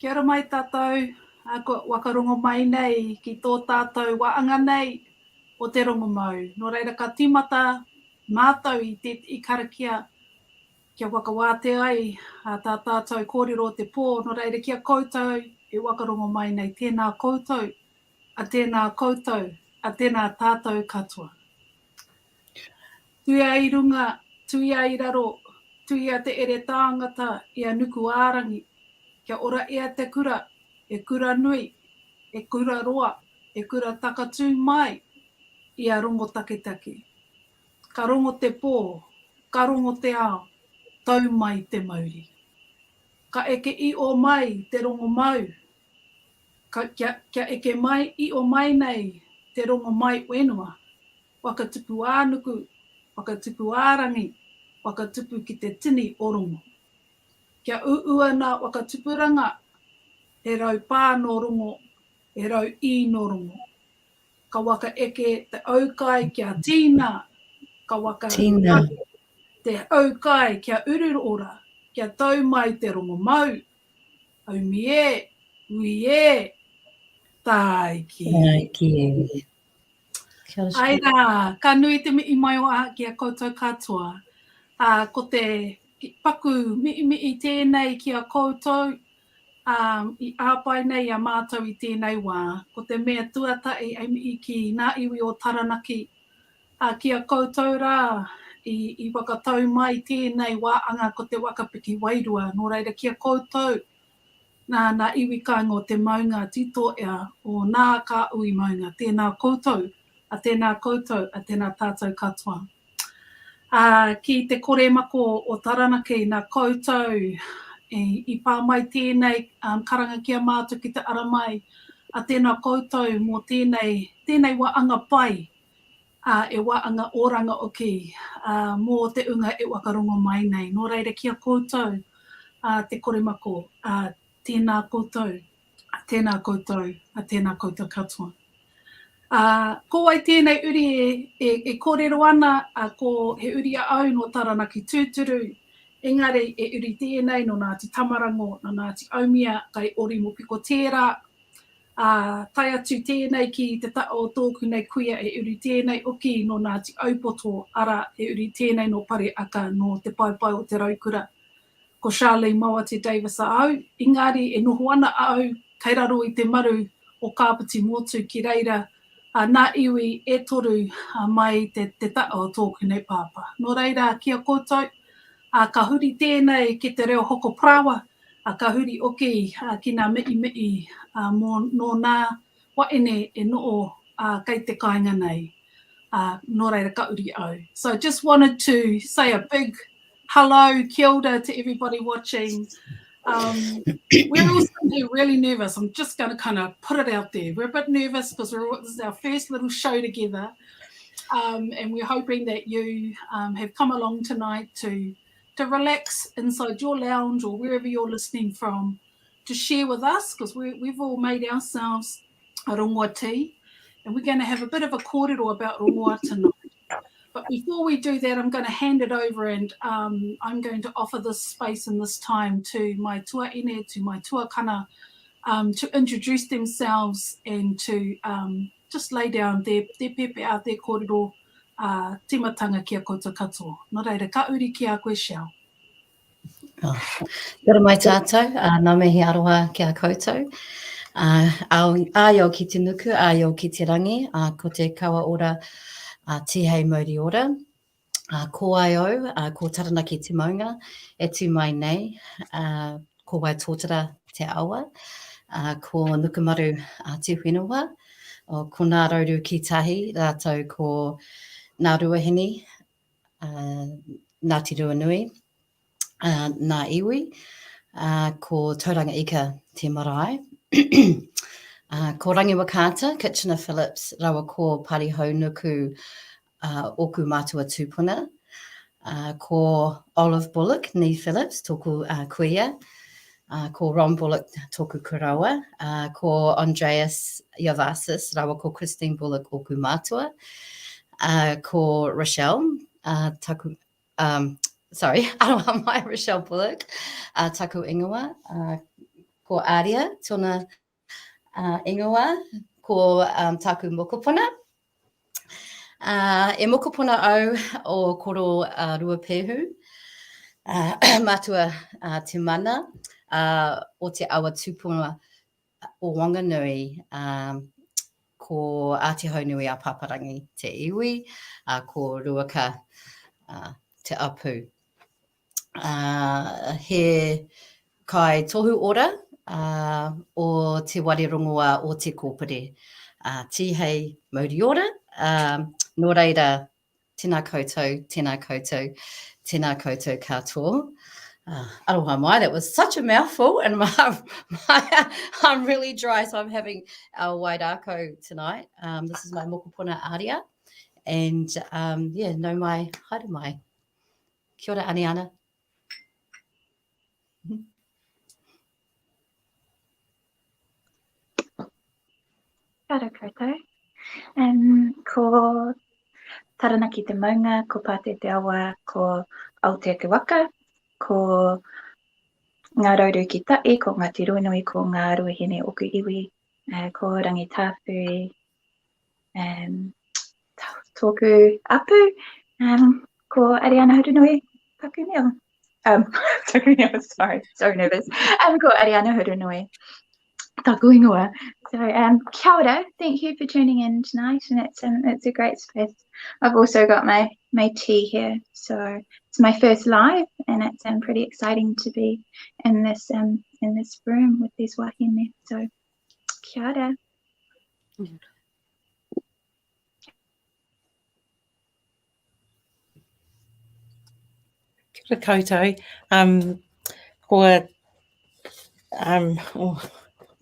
Kia ora mai tātou, ko wakarongo mai nei ki tō tātou waanga nei o te Rongomau. Nō reira ka timata mātou i karakia kia wakawāte ai tā tātou kōrero te pō. Nō reira kia koutou i wakarongo mai nei tēnā koutou, a tēnā koutou, a tēnā tātou katoa. Tuia i runga, tuia i raro, tuia te ere tāngata i a nuku ārangi. Kia ora ea te kura, e kura nui, e kura roa, e kura takatū mai i a rongo taketake. Ka rongo te pō, ka rongo te ao, tau mai te mauri. Ka eke i o mai te Rongomau. Kia eke mai i o mai nei te Rongomau wenua. Whakatupu ānuku, whakatupu ārangi, whakatupu ki te tini o rongo. Kia uua nā whakatupuranga, e rau pā no rongo, e rau i no rongo. Ka waka eke te aukai kia tīna, ka waka Tīna. te aukai kia ururora, kia tau mai te Rongomau. Au mi e, ui e, taiki. Taiki. Ai rā, ka nui te mi mai o a kia koutou katoa. Ko te paku mi tēnei kia koutou, i āpai nei a mātou i tēnei wā. Ko te mea tuatai ai mi ki nā iwi o Taranaki, kia koutou rā, i wakatau mai tēnei wāanga ko te Whakapiki Wairua. Nō reira kia koutou, nā iwi kāinga o te maunga tito ea o nā ka ui maunga. Tēnā koutou, a tēnā koutou, a tēnā tātou katoa. Ki te kore mako o Taranaki, nā koutou, i pā mai tēnei karanga kia mātou ki te aramai, a tēnā koutou mō tēnei waanga pai, e waanga oranga o ki, mō te unga e wakarongo mai nei. Nō reira kia koutou, te kore mako, tēnā koutou, a tēnā koutou, a tēnā koutou katoa. Ko ai tēnei uri e kōrero ana, ko he uri a au no Taranaki tūturu, engari e uri tēnei no Ngāti Tamarango, no Ngāti Aumia, kai ori mo piko tērā. Tai atu tēnei ki te o tōku nei kuia e uri tēnei oki no Ngāti Aupoto, ara e uri tēnei no pare aka no te paipai o te raukura. Ko Sharlene Maoate-Davis a au, engari e noho ana a au, kei raro i te maru o kāpiti motu ki reira, nā iwi e toru mai te o tōku nei pāpā. Nō reira, kia koutou, ka huri tēnei ki te reo hoko prawa, ka huri oki ki nā mei, no nā waene e noo kei te kāinga nei. Nō reira ka uri au. So just wanted to say a big hello, kia ora to everybody watching. We're all really nervous. I'm just going to kind of put it out there. We're a bit nervous because this is our first little show together. And we're hoping that you have come along tonight to relax inside your lounge or wherever you're listening from, to share with us, because we've all made ourselves a rongoa tea, and we're going to have a bit of a kōrero about rongoa tonight. But before we do that, I'm going to hand it over, and I'm going to offer this space and this time to my tuaine, to my tuakana, to introduce themselves and to just lay down their pepe out their kōrero, timatanga kia koutou katoa. Nō reira, ka uri ki a koe Shell. Kia ora mai tātou, nā mihi aroha kia koutou. Aio ki te nuku, aio ki te rangi, ko te kawa ora tihei mauri ora. Ko ai au, ko Taranaki te maunga, e tū mai nei, ko wai tōtara te awa, ko nukumaru te whenua, ko nā rauru ki tahi, rātou ko nā ruahine, Ngāti Ruanui, nā iwi, ko tauranga ika te marae. Ko Rangi Wakata, Kitchener Phillips, rawa ko Parihau Nuku, oku mātua tūpuna. Ko Olive Bullock, Ni Phillips, tōku kuia. Ko Ron Bullock, tōku kurawa. Ko Andreas Yavasis, rawa ko Christine Bullock, oku mātua. Ko Rochelle, sorry, aroha mai Rochelle Bullock, taku ingoa. ko Aria, tōna ingoa, ko taku mokopuna. E mokopuna au o koro Ruapehu, matua te mana, o te awa tupuna o Wanganui, ko Aotearoa Nui a Paparangi te iwi, ko Ruaka te apu. He kai tohu ora o te wari rongoa o te kōpere. Tihei mauri ora, nō reira, tēnā koutou, tēnā koutou, tēnā koutou katoa. Aroha mai, that was such a mouthful, and I'm really dry, so I'm having our wairako tonight. This is my mokopuna aria, and no mai, haere mai. Kia ora, Ariana. Kia ora koutou. Ko Taranaki te maunga, ko Pāte te awa, ko Aotearoa waka, ko ngā rauru ki tae, ko ngā tirunui, ko ngā ruahine oku iwi, ko rangitapu, tōku apu, ko Ariana Hurunui-Neil. Sorry, so nervous. Ko Ariana Hurunui. Taku ingoa. So, kia ora, thank you for tuning in tonight, and it's a great space. I've also got my tea here, so it's my first live, and it's pretty exciting to be in this room with these wahine. So, kia ora. Kia ora koutou.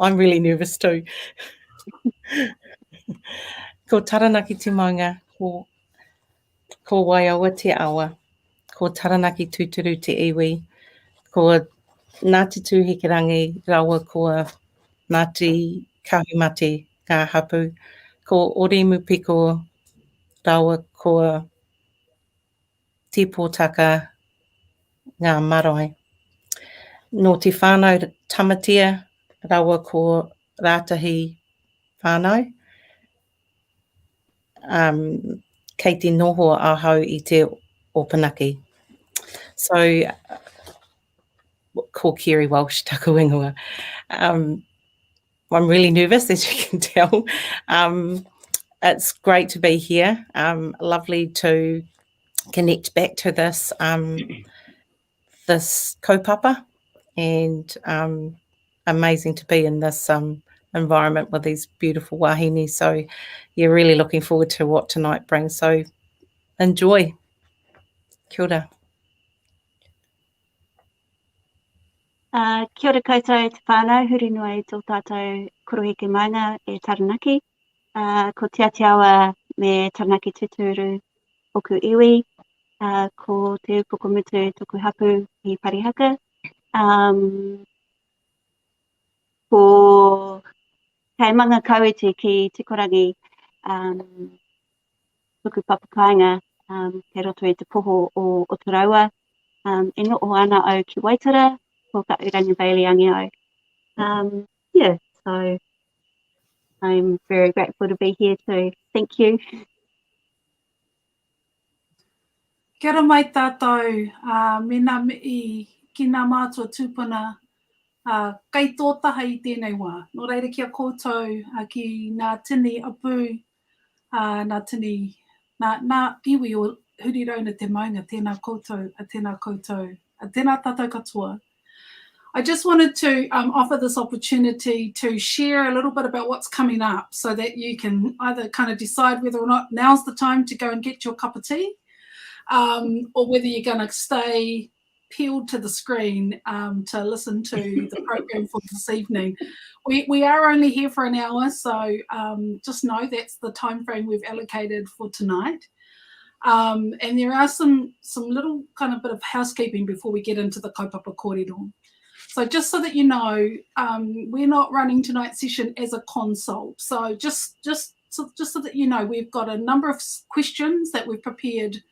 I'm really nervous too. Ko Taranaki te maunga, ko Waiawa te awa, ko Taranaki tūturu te iwi, ko Ngāti Tūhekerangi rawa ko Ngāti Kahumate ngā hapu, ko Orimu Piko rawa ko Te Pōtaka ngā marae. No te whānau tamatia, rawa ko rātahi whānau. Kei te noho ahau I te opanaki. So, ko Kerry Walsh, taku ingoa. I'm really nervous, as you can tell. It's great to be here. Lovely to connect back to this this kaupapa, and amazing to be in this environment with these beautiful wahine. So, really looking forward to what tonight brings. So, enjoy. Kia ora. Kia ora koutou te whānau, hurunui tō tātou koroheke maunga e Taranaki. Ko te awa me Taranaki tūturu oku iwi, ko te upokomutu tōku hapu I Parihaka. Ko kei manga kauete ki te korangi tōku papakainga kei roto I te poho o Otaraua. E no o ana au ki Waitara, ko ka uranga Bailey angi au. So I'm very grateful to be here too. Thank you. Kia ora mai tātou, mena I ki nā mātua tūpuna, kei tō taha I tēnei wā. Nō reira kia koutou ki nā tini apu, nā tini, nā iwi o hurirauna te maunga, tēnā koutou, tēnā koutou, tēnā tātou katoa. I just wanted to offer this opportunity to share a little bit about what's coming up so that you can either kind of decide whether or not now's the time to go and get your cup of tea, or whether you're going to stay peeled to the screen to listen to the program for this evening. We are only here for an hour, so just know that's the time frame we've allocated for tonight. And there are some little kind of bit of housekeeping before we get into the kaupapa kōrero. So just so that you know, we're not running tonight's session as a consult. So just so that you know, we've got a number of questions that we've prepared,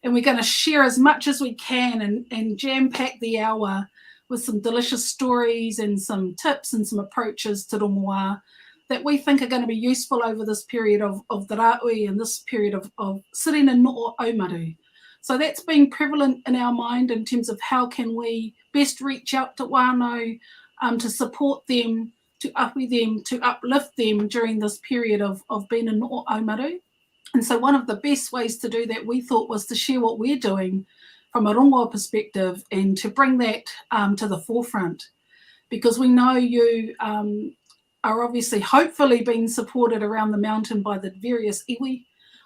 and we're going to share as much as we can and jam-pack the hour with some delicious stories and some tips and some approaches to rongoa that we think are going to be useful over this period of the rāui and this period of sitting in no'o aumaru. So that's been prevalent in our mind in terms of how can we best reach out to whānau, to support them, to ahui them, to uplift them during this period of being in no'o aumaru. And so one of the best ways to do that, we thought, was to share what we're doing from a rongoa perspective and to bring that to the forefront. Because we know you are obviously, hopefully, being supported around the mountain by the various iwi.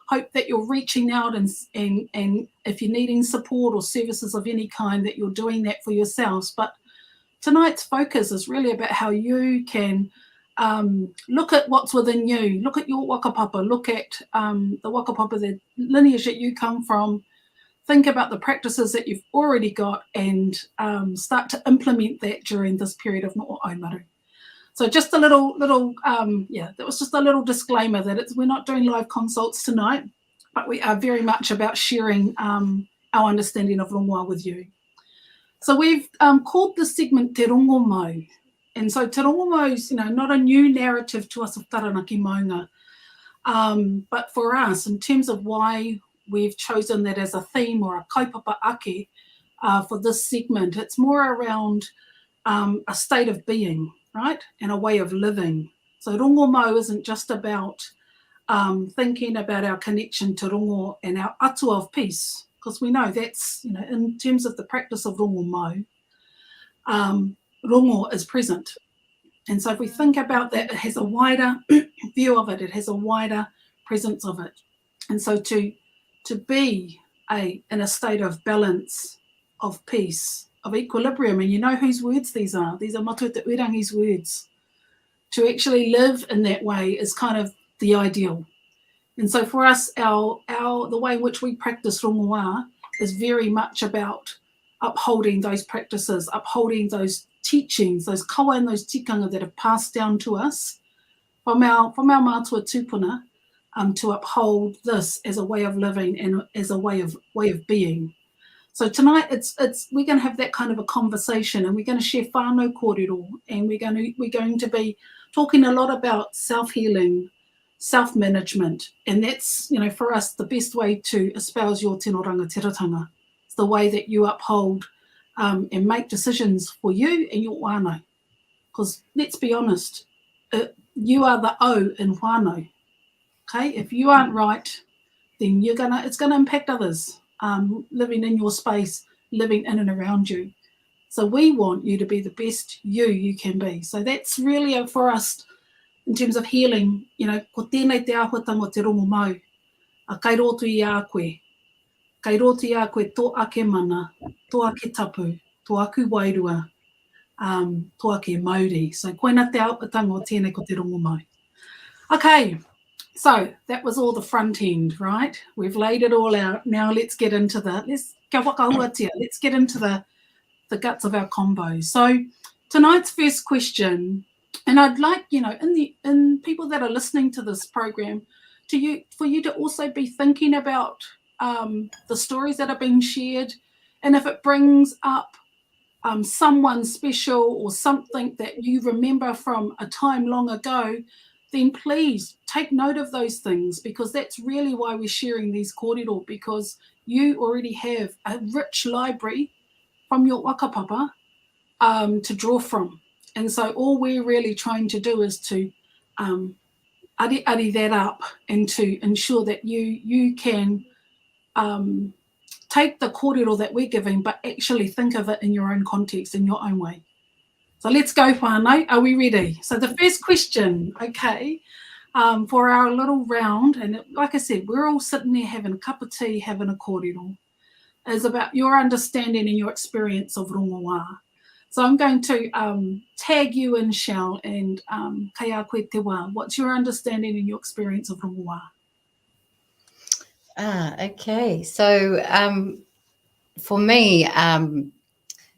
Hope that you're reaching out and if you're needing support or services of any kind, that you're doing that for yourselves. But tonight's focus is really about how you can look at what's within you, look at your whakapapa, look at the whakapapa, the lineage that you come from, think about the practices that you've already got and start to implement that during this period of no'o aumaru. So just a little, that was just a little disclaimer that we're not doing live consults tonight, but we are very much about sharing our understanding of rongoa with you. So we've called this segment Te Rongomau. And so Te Rongomau is, not a new narrative to us of Taranaki maunga, but for us, in terms of why we've chosen that as a theme or a kaupapa ake for this segment, it's more around a state of being, right? And a way of living. So Rongomau isn't just about thinking about our connection to rongo and our atua of peace, because we know that's, in terms of the practice of Rongomau, rongo is present. And so if we think about that, it has a wider view of it, it has a wider presence of it. And so to be in a state of balance, of peace, of equilibrium, and you know whose words these are Matua Te Urangi's words. To actually live in that way is kind of the ideal. And so for us, the way in which we practice rongoa is very much about upholding those practices, upholding those teachings, those kawa and those tikanga that have passed down to us from our mātua tūpuna, to uphold this as a way of living and as a way of being. So tonight we're going to have that kind of a conversation, and we're going to share whānau kōrero, and we're going to be talking a lot about self-healing, self-management, and that's, for us, the best way to espouse your tino rangatiratanga. It's the way that you uphold and make decisions for you and your whānau. Because let's be honest, you are the O in whānau. Okay, if you aren't right, then it's gonna impact others. Living in your space, living in and around you. So we want you to be the best you can be. So that's really for us in terms of healing, ko tēnei te āhuatanga o te Rongomau, a kai roto i a koe. Kai roto i a koe tō ake mana, tō ake tapu, tō aku wairua, tō ake Māori. So koina te āhuatanga o tēnei ko te Rongomau. Okay. So that was all the front end, right? We've laid it all out. Now let's get into let's get into the guts of our combo. So tonight's first question, and I'd like, in people that are listening to this program, for you to also be thinking about the stories that are being shared, and if it brings up someone special or something that you remember from a time long ago, then please take note of those things, because that's really why we're sharing these kōrero, because you already have a rich library from your whakapapa to draw from. And so all we're really trying to do is to ari that up and to ensure that you can take the kōrero that we're giving, but actually think of it in your own context, in your own way. So let's go, whānau. Are we ready? So the first question, okay, for our little round, and like I said, we're all sitting there having a cup of tea, having a kōrero, is about your understanding and your experience of rongoa. So I'm going to tag you in, Shell, and kai a koe te wā. What's your understanding and your experience of rongoa? Okay. So for me,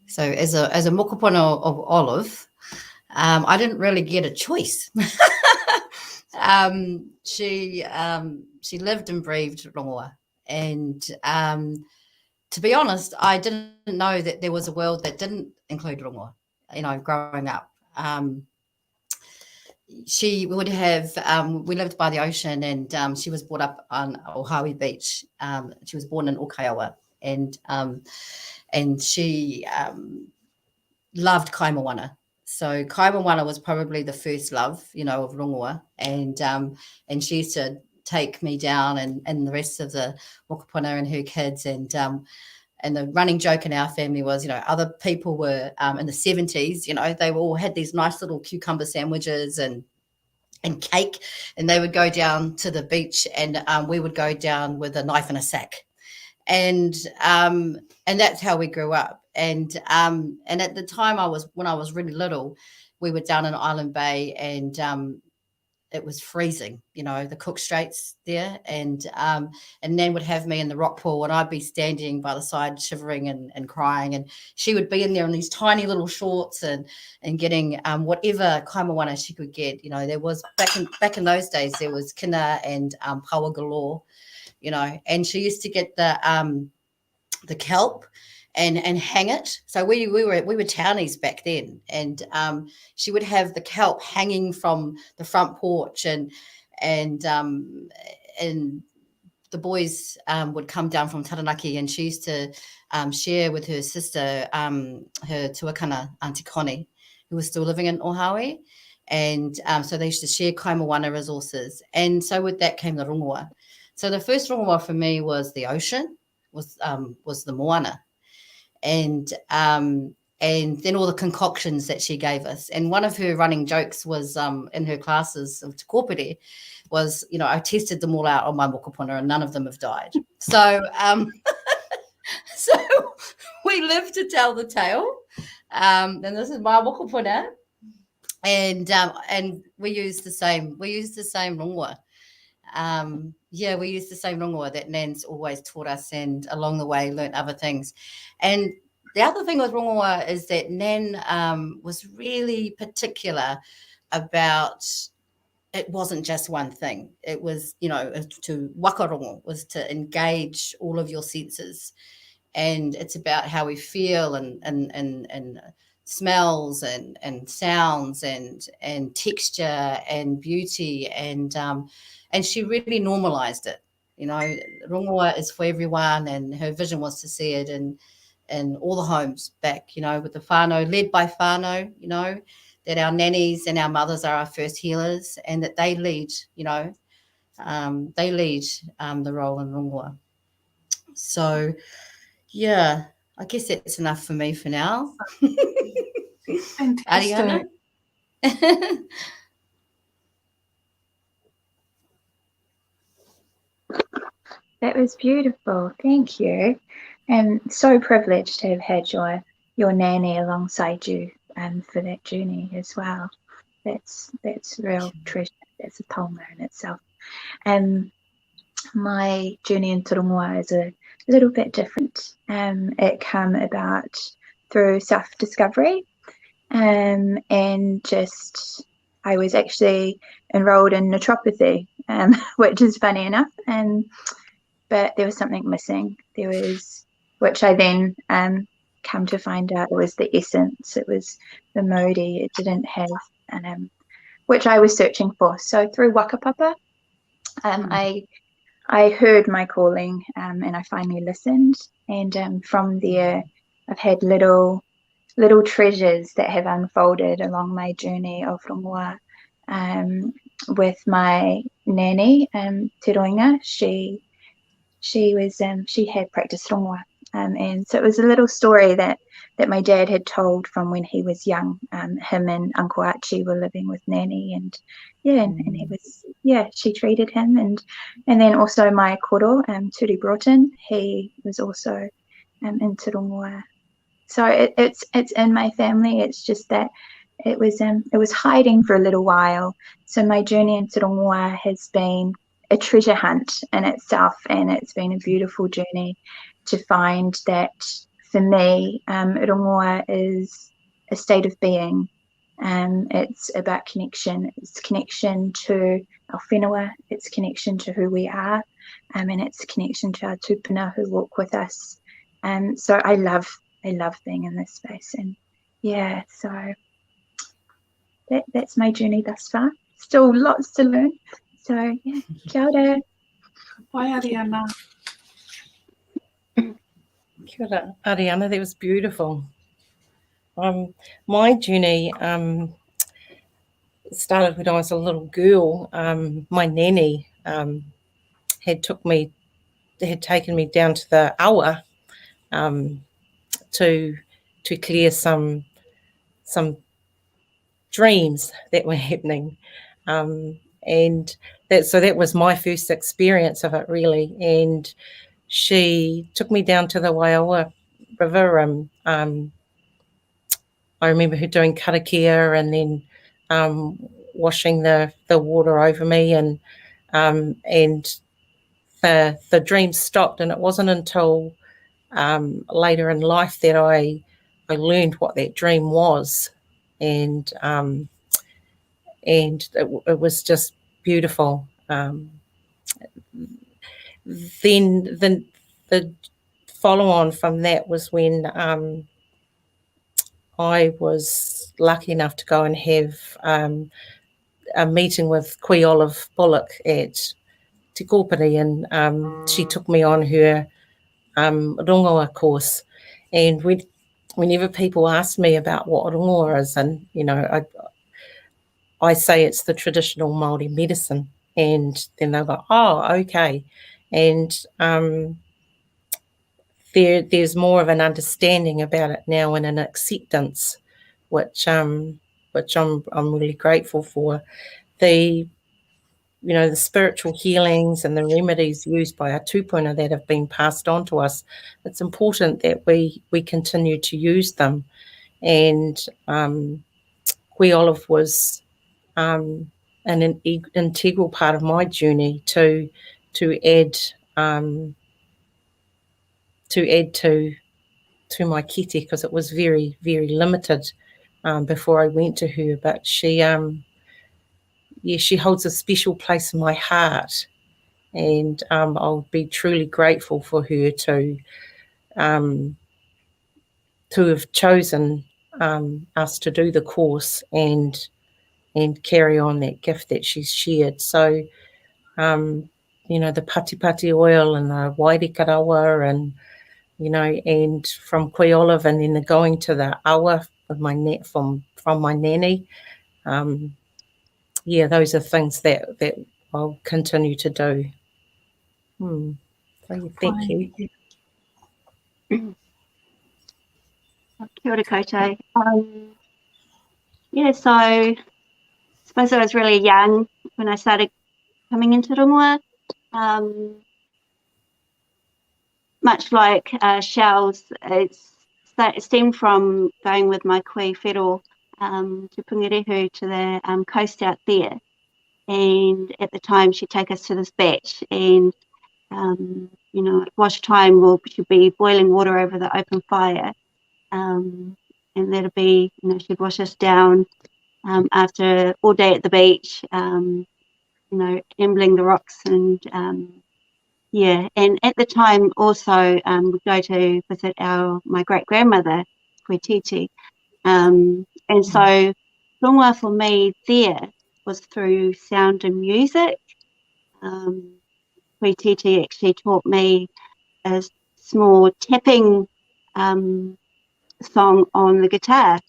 so as a mokopono of Olive, I didn't really get a choice. She lived and breathed rongoa, and to be honest, I didn't know that there was a world that didn't include rongoa, growing up. She would have, we lived by the ocean, and she was brought up on Ohawi Beach. She was born in Okaiowa, and she loved kaimoana. So kaimoana was probably the first love, of rongoa, and she used to take me down and the rest of the whakapuna and her kids, and the running joke in our family was, other people were in the 70s, they all had these nice little cucumber sandwiches and cake, and they would go down to the beach, and we would go down with a knife and a sack, and that's how we grew up. And at the time when I was really little, we were down in Island Bay, and it was freezing, the Cook Straits there, and Nan would have me in the rock pool, and I'd be standing by the side shivering and crying, and she would be in there in these tiny little shorts and getting whatever kaimoana she could get. There was back in those days, there was kina and paua galore, and she used to get the kelp and hang it. So we were townies back then, and she would have the kelp hanging from the front porch, and the boys would come down from Taranaki, and she used to share with her sister, her tuakana Auntie Connie, who was still living in Ohawi, and so they used to share kaimoana resources, and so with that came the rongoa. So the first rongoa for me was the ocean, was the moana. And then all the concoctions that she gave us. And one of her running jokes was in her classes of te kōpere was, I tested them all out on my mokopuna and none of them have died. So so we live to tell the tale. And this is my mokopuna. And we use the same rongoa. We used the same rongoa that Nan's always taught us, and along the way learnt other things. And the other thing with rongoa is that Nan was really particular about, it wasn't just one thing. It was, to wakarongo was to engage all of your senses. And it's about how we feel and smells and sounds and texture and beauty, and she really normalized it. Rongoa is for everyone, and her vision was to see it in all the homes back, with the whānau, led by whānau, that our nannies and our mothers are our first healers, and that they lead, the role in rongoa. So, yeah, I guess that's enough for me for now. Fantastic. Ariana? That was beautiful. Thank you. And so privileged to have had your nanny alongside you for that journey as well. That's real treasure. That's a palma in itself. And my journey into rongoa is a little bit different. It came about through self-discovery, and just I was actually enrolled in naturopathy, which is funny enough, but there was something missing. There was, which I then come to find out, it was the essence, it was the mauri it didn't have, and which I was searching for. So through Whakapapa, I heard my calling, and I finally listened, and from there I've had little treasures that have unfolded along my journey of rongoa. With my nanny, Te Roinga, she had practiced rongoa, and so it was a little story that my dad had told from when he was young. Him and Uncle Archie were living with nanny, and he was, she treated him, and then also my koro, Turi Broughton, he was also into rongoa. So it's in my family. It's just that it was hiding for a little while. So my journey into rongoa has been a treasure hunt in itself, and it's been a beautiful journey to find that for me, rongoa is a state of being. It's about connection. It's connection to our whenua. It's connection to who we are, and it's connection to our tupuna who walk with us So I love being in this space, and yeah, so that's my journey thus far. Still lots to learn. So yeah, kia ora. Bye, Ariana. Kia ora, Ariana, that was beautiful. My journey started when I was a little girl. My nanny had taken me down to the awa to clear some dreams that were happening, and that was my first experience of it, really. And she took me down to the Waiawa River, and I remember her doing karakia and then washing the water over me, and the dream stopped. And it wasn't until later in life that I learned what that dream was, and it was just beautiful. Then the follow on from that was when I was lucky enough to go and have a meeting with Rochelle Bullock at Te Kōpiri, and she took me on her Rongoa course. And whenever people ask me about what Rongoa is, and I say it's the traditional Māori medicine, and then they'll go, oh, okay. And there's more of an understanding about it now and an acceptance, which I'm really grateful for. The spiritual healings and the remedies used by our tupuna that have been passed on to us, it's important that we continue to use them. And Olive was an integral part of my journey to add to my kete, because it was very, very limited before I went to her. But she holds a special place in my heart, and I'll be truly grateful for her to have chosen us to do the course and carry on that gift that she's shared. So, the pati oil and the wairikarawa, and and from Koe Olive, and then the going to the awa with my from my nanny. Those are things that I'll continue to do. So thank you. Kia ora koutou. So I suppose I was really young when I started coming into Rongoa. Much like Shells, it stemmed from going with my koe whero to Pungirehu, to the coast out there. And at the time, she'd take us to this beach, and at wash time, she'd be boiling water over the open fire, and that'd be, she'd wash us down after all day at the beach, ambling the rocks, and and at the time also we'd go to visit my great grandmother, Koe Titi, and so Rongoa for me there was through sound and music. Koe Titi actually taught me a small tapping song on the guitar,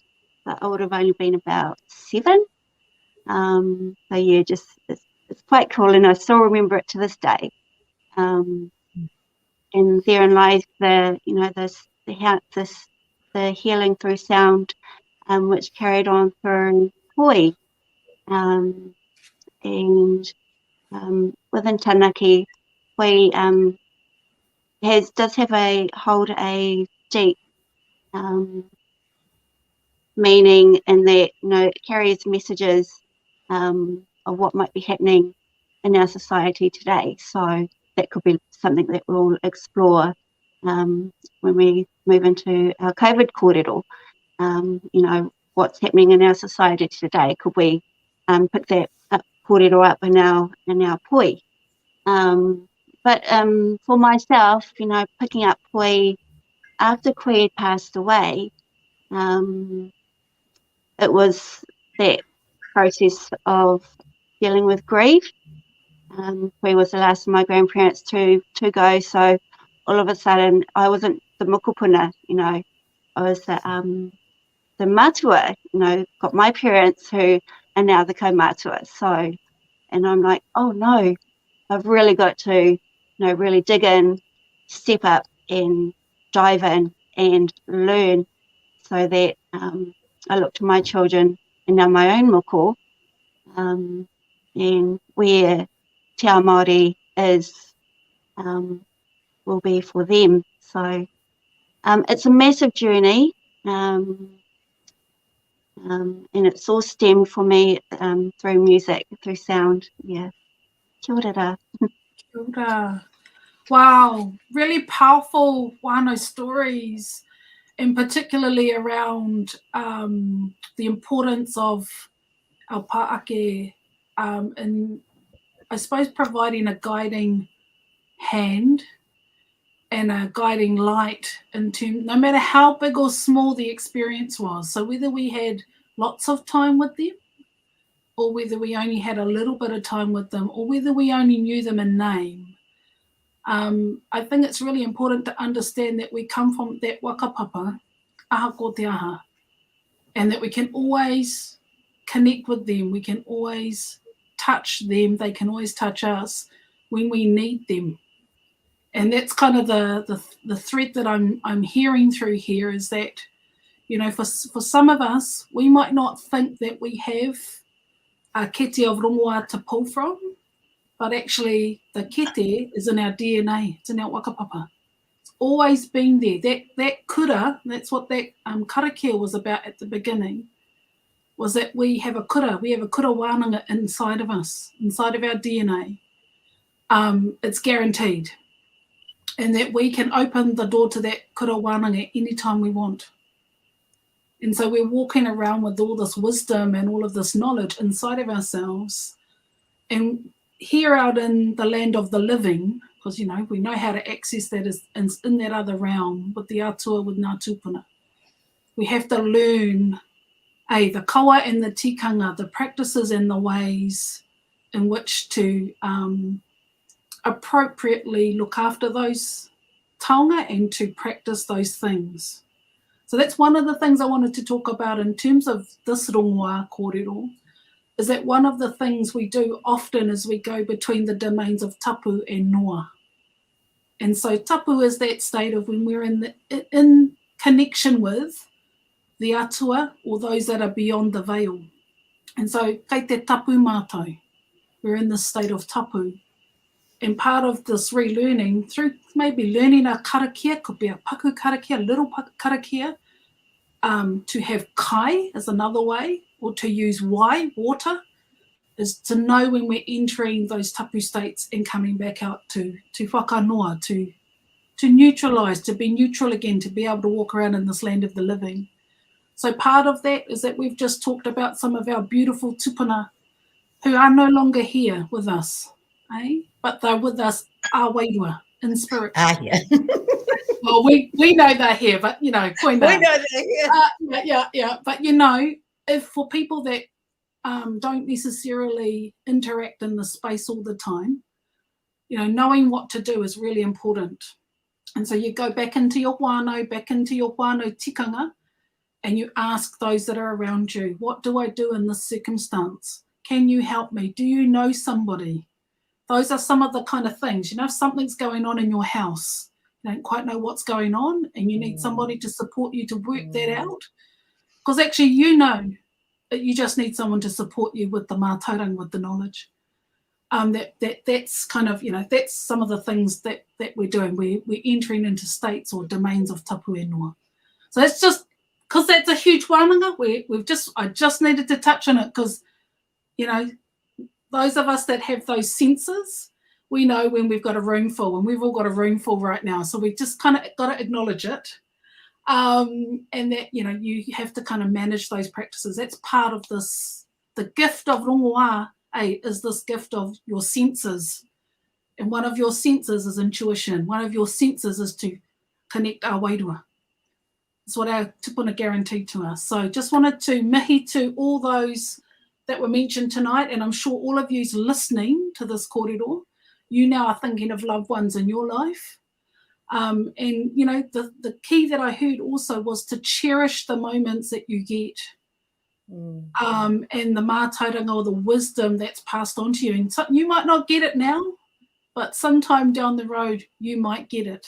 but I would have only been about 7. It's quite cool, and I still remember it to this day. And therein lies the healing through sound, which carried on through Koi, and within Taranaki, Koi does hold a deep meaning, in that it carries messages of what might be happening in our society today. So that could be something that we'll explore when we move into our COVID kōrero. What's happening in our society today? Could we pick that kōrero up in our poi? But for myself, picking up poi after Koe had passed away, it was that process of dealing with grief. Koe was the last of my grandparents to go, so all of a sudden I wasn't the mokopuna, you know, I was the matua, you know, got my parents who are now the kaumatua. So, and I'm like, oh no, I've really got to, you know, really dig in, step up and dive in and learn so that I look to my children and now my own moko, and where te ao Māori is, will be for them. So it's a massive journey, and it's all stemmed for me through music, through sound. Yeah. Kia ora. Kia ora. Wow, really powerful whānau stories, and particularly around the importance of our pāake, and I suppose providing a guiding hand and a guiding light into no matter how big or small the experience was. So whether we had lots of time with them, or whether we only had a little bit of time with them, or whether we only knew them in name, I think it's really important to understand that we come from that whakapapa, aha ko te aha, and that we can always connect with them, we can always touch them, they can always touch us when we need them. And that's kind of the thread that I'm hearing through here, is that, you know, for some of us, we might not think that we have a kete of rongoa to pull from, but actually the kete is in our DNA, it's in our whakapapa. It's always been there. That kura, that's what that karakia was about at the beginning, was that we have a kura wānanga inside of us, inside of our DNA. It's guaranteed. And that we can open the door to that kura wānanga anytime we want. And so we're walking around with all this wisdom and all of this knowledge inside of ourselves. And here out in the land of the living, because, you know, we know how to access that is in that other realm with the atua, with Ngā Tūpuna. We have to learn the kawa and the tikanga, the practices and the ways in which to appropriately look after those taonga and to practice those things. So that's one of the things I wanted to talk about in terms of this rongoa kōrero, is that one of the things we do often is we go between the domains of tapu and noa. And so tapu is that state of when we're in connection with the atua, or those that are beyond the veil. And so kei te tapu mātou, we're in the state of tapu. And part of this relearning, through maybe learning a karakia, could be a paku karakia, a little karakia, to have kai is another way, or to use wai, water, is to know when we're entering those tapu states and coming back out to whakanoa, to neutralise, to be neutral again, to be able to walk around in this land of the living. So part of that is that we've just talked about some of our beautiful tupuna who are no longer here with us, but they're with us, our wairua, in spirit. Yeah. Well, we know they're here, but, you know, we know they're here. Yeah. But, you know, if for people that don't necessarily interact in the space all the time, you know, knowing what to do is really important. And so you go back into your whānau, tikanga, and you ask those that are around you, what do I do in this circumstance? Can you help me? Do you know somebody? Those are some of the kind of things, you know, if something's going on in your house, you don't quite know what's going on and you need somebody to support you to work that out. Because actually, you know, that you just need someone to support you with the mātauranga, with the knowledge. That's kind of, you know, that's some of the things that we're doing. We're entering into states or domains of tapu e noa. So that's just, because that's a huge wānanga, I just needed to touch on it because, you know, those of us that have those senses, we know when we've got a room full, and we've all got a room full right now. So we just kind of got to acknowledge it. And that, you know, you have to kind of manage those practices. That's part of this, the gift of rongoa, is this gift of your senses. And one of your senses is intuition. One of your senses is to connect our wairua. It's what our tupuna guaranteed to us. So just wanted to mihi to all those that were mentioned tonight, and I'm sure all of you's listening to this kōrero. You now are thinking of loved ones in your life. And, you know, the key that I heard also was to cherish the moments that you get. And the mātauranga or the wisdom that's passed on to you. And so you might not get it now, but sometime down the road, you might get it.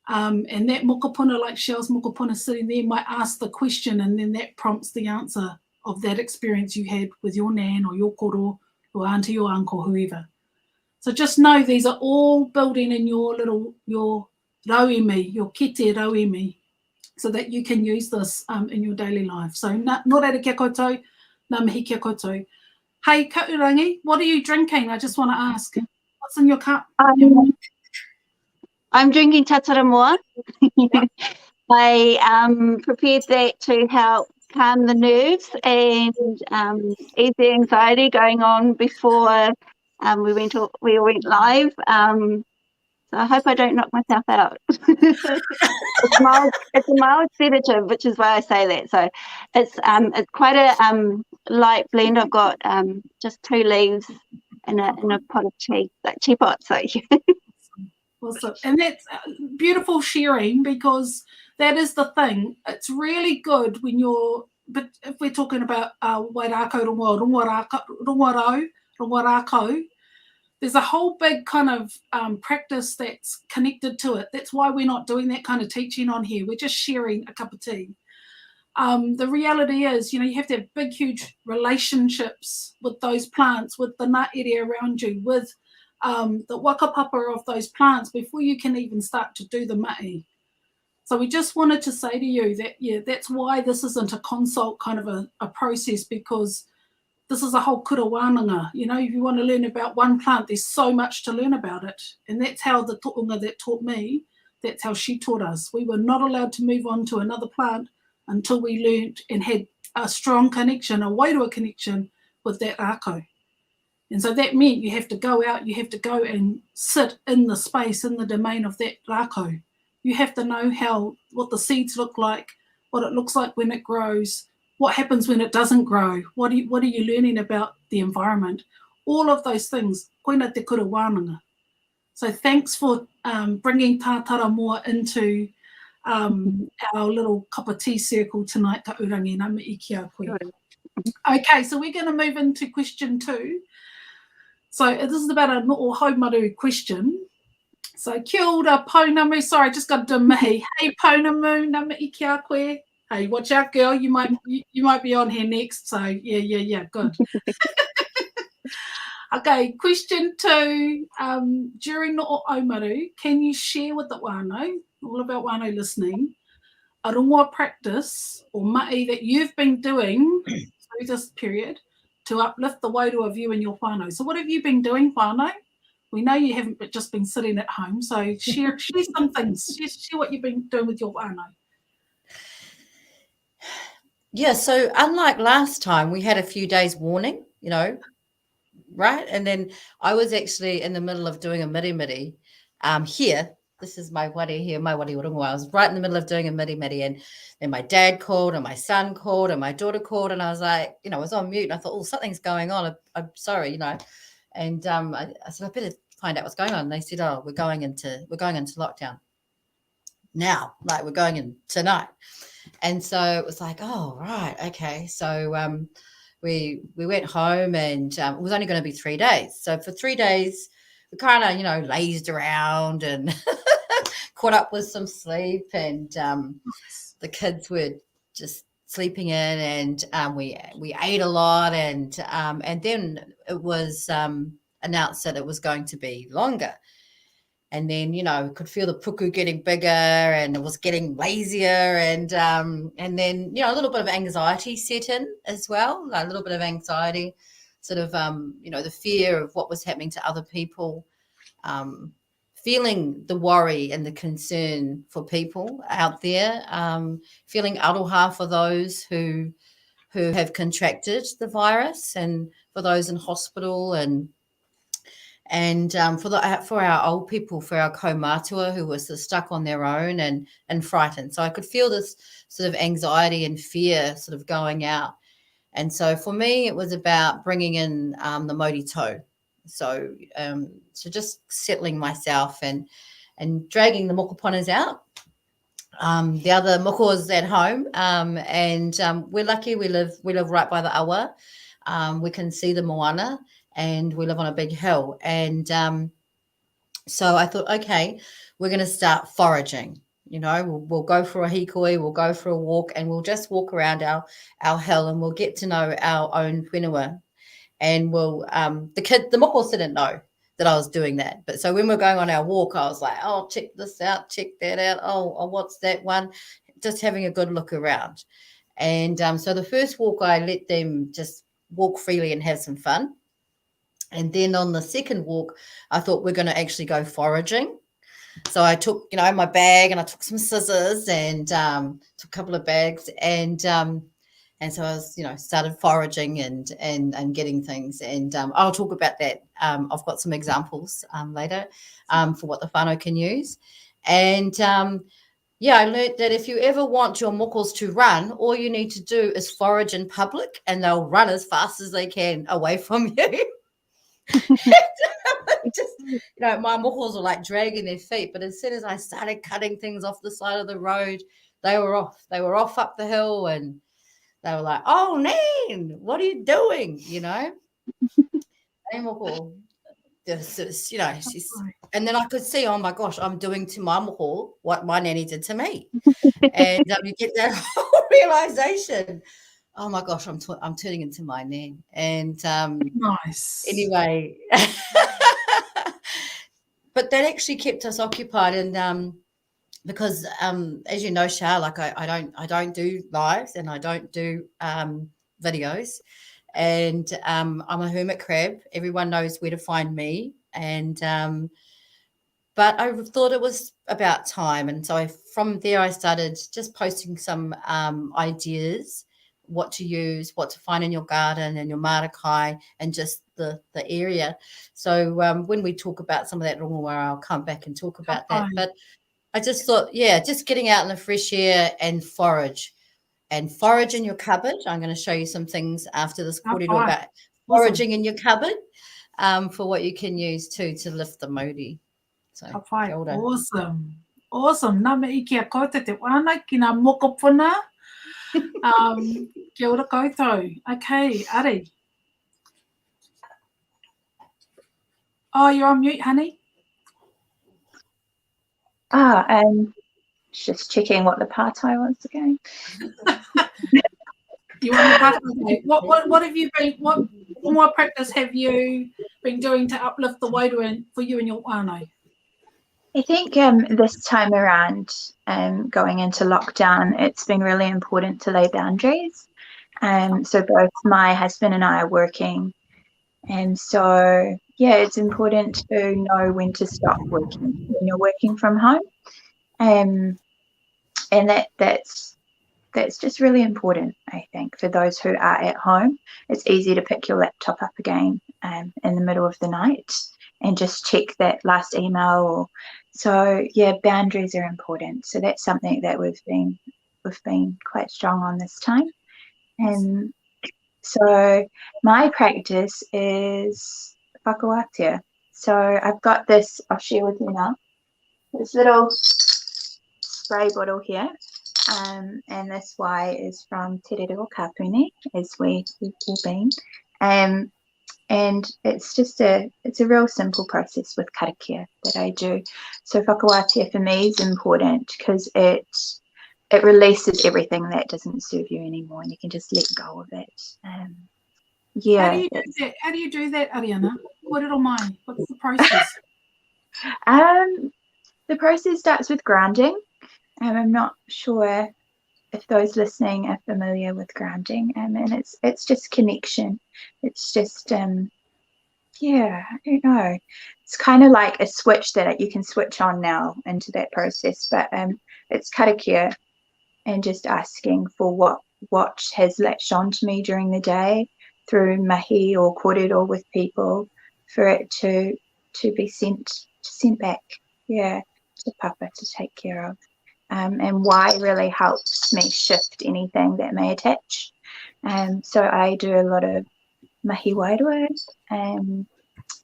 And that mokopuna, like Shell's mokopuna sitting there, might ask the question, and then that prompts the answer of that experience you had with your nan or your koro, your auntie or uncle, whoever. So just know these are all building in your rauimi, your kete rauimi, so that you can use this in your daily life. So nā reira kia koutou, nā mihi kia koutou. Hey, Kahurangi, what are you drinking? I just want to ask. What's in your cup? I'm drinking tatara moa. I prepared that to help calm the nerves and ease the anxiety going on before we went live. So I hope I don't knock myself out. It's a mild sedative, which is why I say that. So it's quite a light blend. I've got just 2 leaves in a pot of tea, like teapot. So Awesome. And that's beautiful sharing, because that is the thing. It's really good when but if we're talking about wairākau rongoarākau, there's a whole big kind of practice that's connected to it. That's why we're not doing that kind of teaching on here. We're just sharing a cup of tea. The reality is, you know, you have to have big, huge relationships with those plants, with the nut area around you, with the whakapapa of those plants before you can even start to do the mahi. So we just wanted to say to you that, yeah, that's why this isn't a consult kind of a process, because this is a whole kura wānanga. You know, if you want to learn about one plant, there's so much to learn about it. And that's how the to'unga that taught me, that's how she taught us. We were not allowed to move on to another plant until we learned and had a strong connection, a wairua connection with that rākau. And so that meant you have to go out, you have to go and sit in the space, in the domain of that rākau. You have to know what the seeds look like, what it looks like when it grows, what happens when it doesn't grow, what are you learning about the environment, all of those things. Koina te kura wānanga. So thanks for bringing tātara moa into our little cup of tea circle tonight, Kahurangi, nā mihi kia koe. Okay, so we're going to move into question 2. So this is about a no haumaru question. So kia ora Pounamu. Sorry, I just got to do mihi. Hey Pounamu, nā mihi kia koe. Hey, watch out, girl. You might be on here next. So yeah, good. Okay, question 2. During no aumaru, can you share with the whānau, all about whānau listening, a rongoa practice or ma'i that you've been doing through this period to uplift the wairua of you and your whānau? So what have you been doing, whānau? We know you haven't just been sitting at home, so share some things. Share what you've been doing with your whānau. Yeah, so unlike last time, we had a few days warning, you know, right? And then I was actually in the middle of doing a miri here. This is my wari here, my wari Rongomau. I was right in the middle of doing a miri, and then my dad called and my son called and my daughter called, and I was like, you know, I was on mute, and I thought, oh, something's going on. I'm sorry, you know. And I said, I better find out what's going on. And they said, oh, we're going into lockdown now, like we're going in tonight. And so it was like, oh, right, okay. So we went home, and it was only going to be 3 days. So for 3 days, we kind of, you know, lazed around and caught up with some sleep, and the kids were just sleeping in, and we ate a lot, and then it was announced that it was going to be longer. And then, you know, could feel the puku getting bigger, and it was getting lazier, and then, you know, a little bit of anxiety set in as well, like a little bit of anxiety, sort of, you know, the fear of what was happening to other people, feeling the worry and the concern for people out there, feeling aroha for those who have contracted the virus, and for those in hospital, and And for our old people, for our kaumātua who were sort of stuck on their own and frightened. So I could feel this sort of anxiety and fear sort of going out. And so for me, it was about bringing in the mauri tau. So just settling myself and dragging the mokoponas out. The other moko is at home, and we're lucky. We live right by the awa. We can see the moana, and we live on a big hill. And so I thought, okay, we're going to start foraging. You know, we'll go for a hikoi, we'll go for a walk, and we'll just walk around our hill, and we'll get to know our own whenua. And we'll the mokos didn't know that I was doing that. But so when we're going on our walk, I was like, oh, check this out, check that out. Oh, what's that one? Just having a good look around. And so the first walk, I let them just walk freely and have some fun. And then on the second walk, I thought we're going to actually go foraging. So I took, my bag, and I took some scissors and took a couple of bags, and so I was, started foraging and getting things. And I'll talk about that. I've got some examples later for what the whānau can use. And I learned that if you ever want your mokos to run, all you need to do is forage in public, and they'll run as fast as they can away from you. Just, my mokos were like dragging their feet, but as soon as I started cutting things off the side of the road, they were off. They were off up the hill, and they were like, "Oh, Nan, what are you doing?" Moko, she's, and then I could see, oh my gosh, I'm doing to my moko what my nanny did to me, and you get that whole realization. Oh my gosh, I'm turning into my nan. And nice. Anyway, but that actually kept us occupied, and because as you know, Shar, like I don't do lives, and I don't do videos, and I'm a hermit crab. Everyone knows where to find me, and but I thought it was about time, and so from there I started just posting some ideas, what to use, what to find in your garden and your marakai, and just the area. So when we talk about some of that Rongoa, I'll come back and talk about that. But I just thought, just getting out in the fresh air and forage in your cupboard. I'm going to show you some things after this kōrero about foraging in your cupboard for what you can use too to lift the mauri. So, awesome. Nā me iki a koutou te wana ki ngā mokopuna. Kia ora koutou. Okay, Ari. Oh, you're on mute, honey. Just checking what the pātai was again. You want the pātai? What have you been? What more practice have you been doing to uplift the wairua for you and your whānau? I think this time around, going into lockdown, it's been really important to lay boundaries. So both my husband and I are working, and so it's important to know when to stop working when you're working from home, and that's just really important. I think for those who are at home, it's easy to pick your laptop up again in the middle of the night and just check that last email. Boundaries are important. So that's something that we've been quite strong on this time. And so my practice is whakawātia. So I've got this, I'll share with you now, this little spray bottle here. And this Y is from Te Reo Kapuni, as we've all been. And it's a real simple process with karakia that I do. So whakawātia for me is important because it releases everything that doesn't serve you anymore, and you can just let go of it. How do you do that, Ariana? Kōrero mai. What's the process? The process starts with grounding. I'm not sure if those listening are familiar with grounding, and it's just connection. It's just I don't know. It's kind of like a switch that you can switch on now into that process. But it's karakia, and just asking for what has latched on to me during the day through mahi or kōrero with people, for it to to be sent back, to Papa to take care of. And why really helps me shift anything that may attach. So I do a lot of mahi wairua, and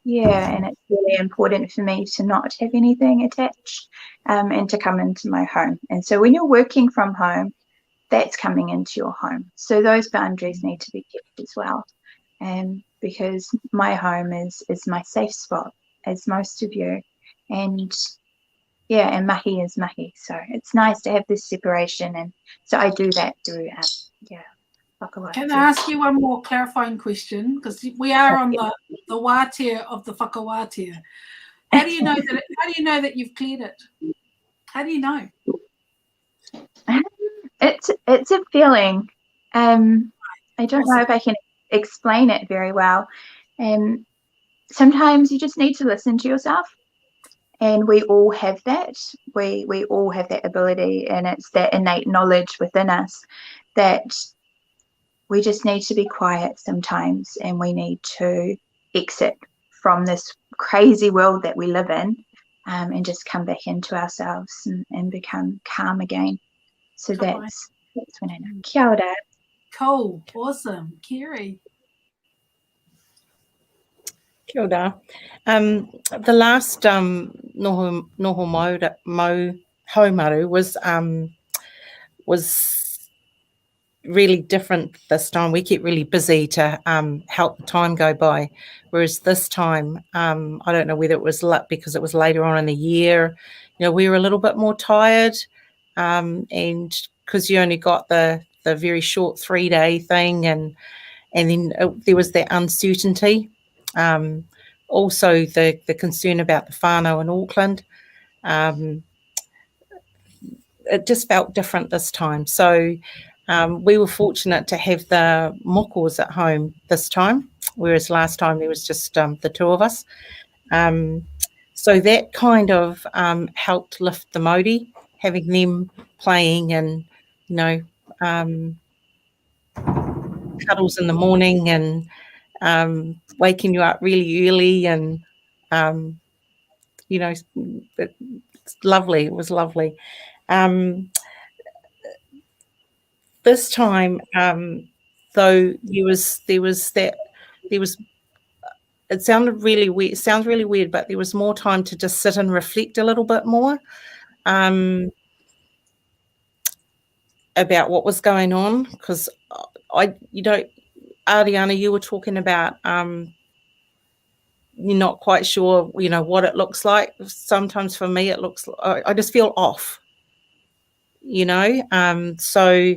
it's really important for me to not have anything attached, and to come into my home. And so when you're working from home, that's coming into your home. So those boundaries need to be kept as well. Because my home is my safe spot, as most of you. And and mahi is mahi. So it's nice to have this separation. And so I do that through, whakawātea. Can I ask you one more clarifying question? Because we are on the wātea of the whakawātea. How do you know that you've cleared it? How do you know? It's a feeling. I don't know if I can explain it very well. Sometimes you just need to listen to yourself. And we all have that. We all have that ability, and it's that innate knowledge within us that we just need to be quiet sometimes, and we need to exit from this crazy world that we live in, and just come back into ourselves and become calm again. So that's when I know. Kia ora. Cool. Awesome. Kerry. Kia ora. The last noho haumaru was really different this time. We kept really busy to help the time go by, whereas this time, I don't know whether it was because it was later on in the year, we were a little bit more tired, and because you only got the very short 3-day thing, and then there was that uncertainty. Also the concern about the whānau in Auckland. It just felt different this time. So we were fortunate to have the mokos at home this time, whereas last time there was just the two of us. So that kind of helped lift the mauri, having them playing and, cuddles in the morning and waking you up really early, and it's lovely. It was lovely. This time, though, it sounded really weird. It sounds really weird, but there was more time to just sit and reflect a little bit more about what was going on, because Ariana, you were talking about you're not quite sure, what it looks like. Sometimes for me, it looks, I just feel off, so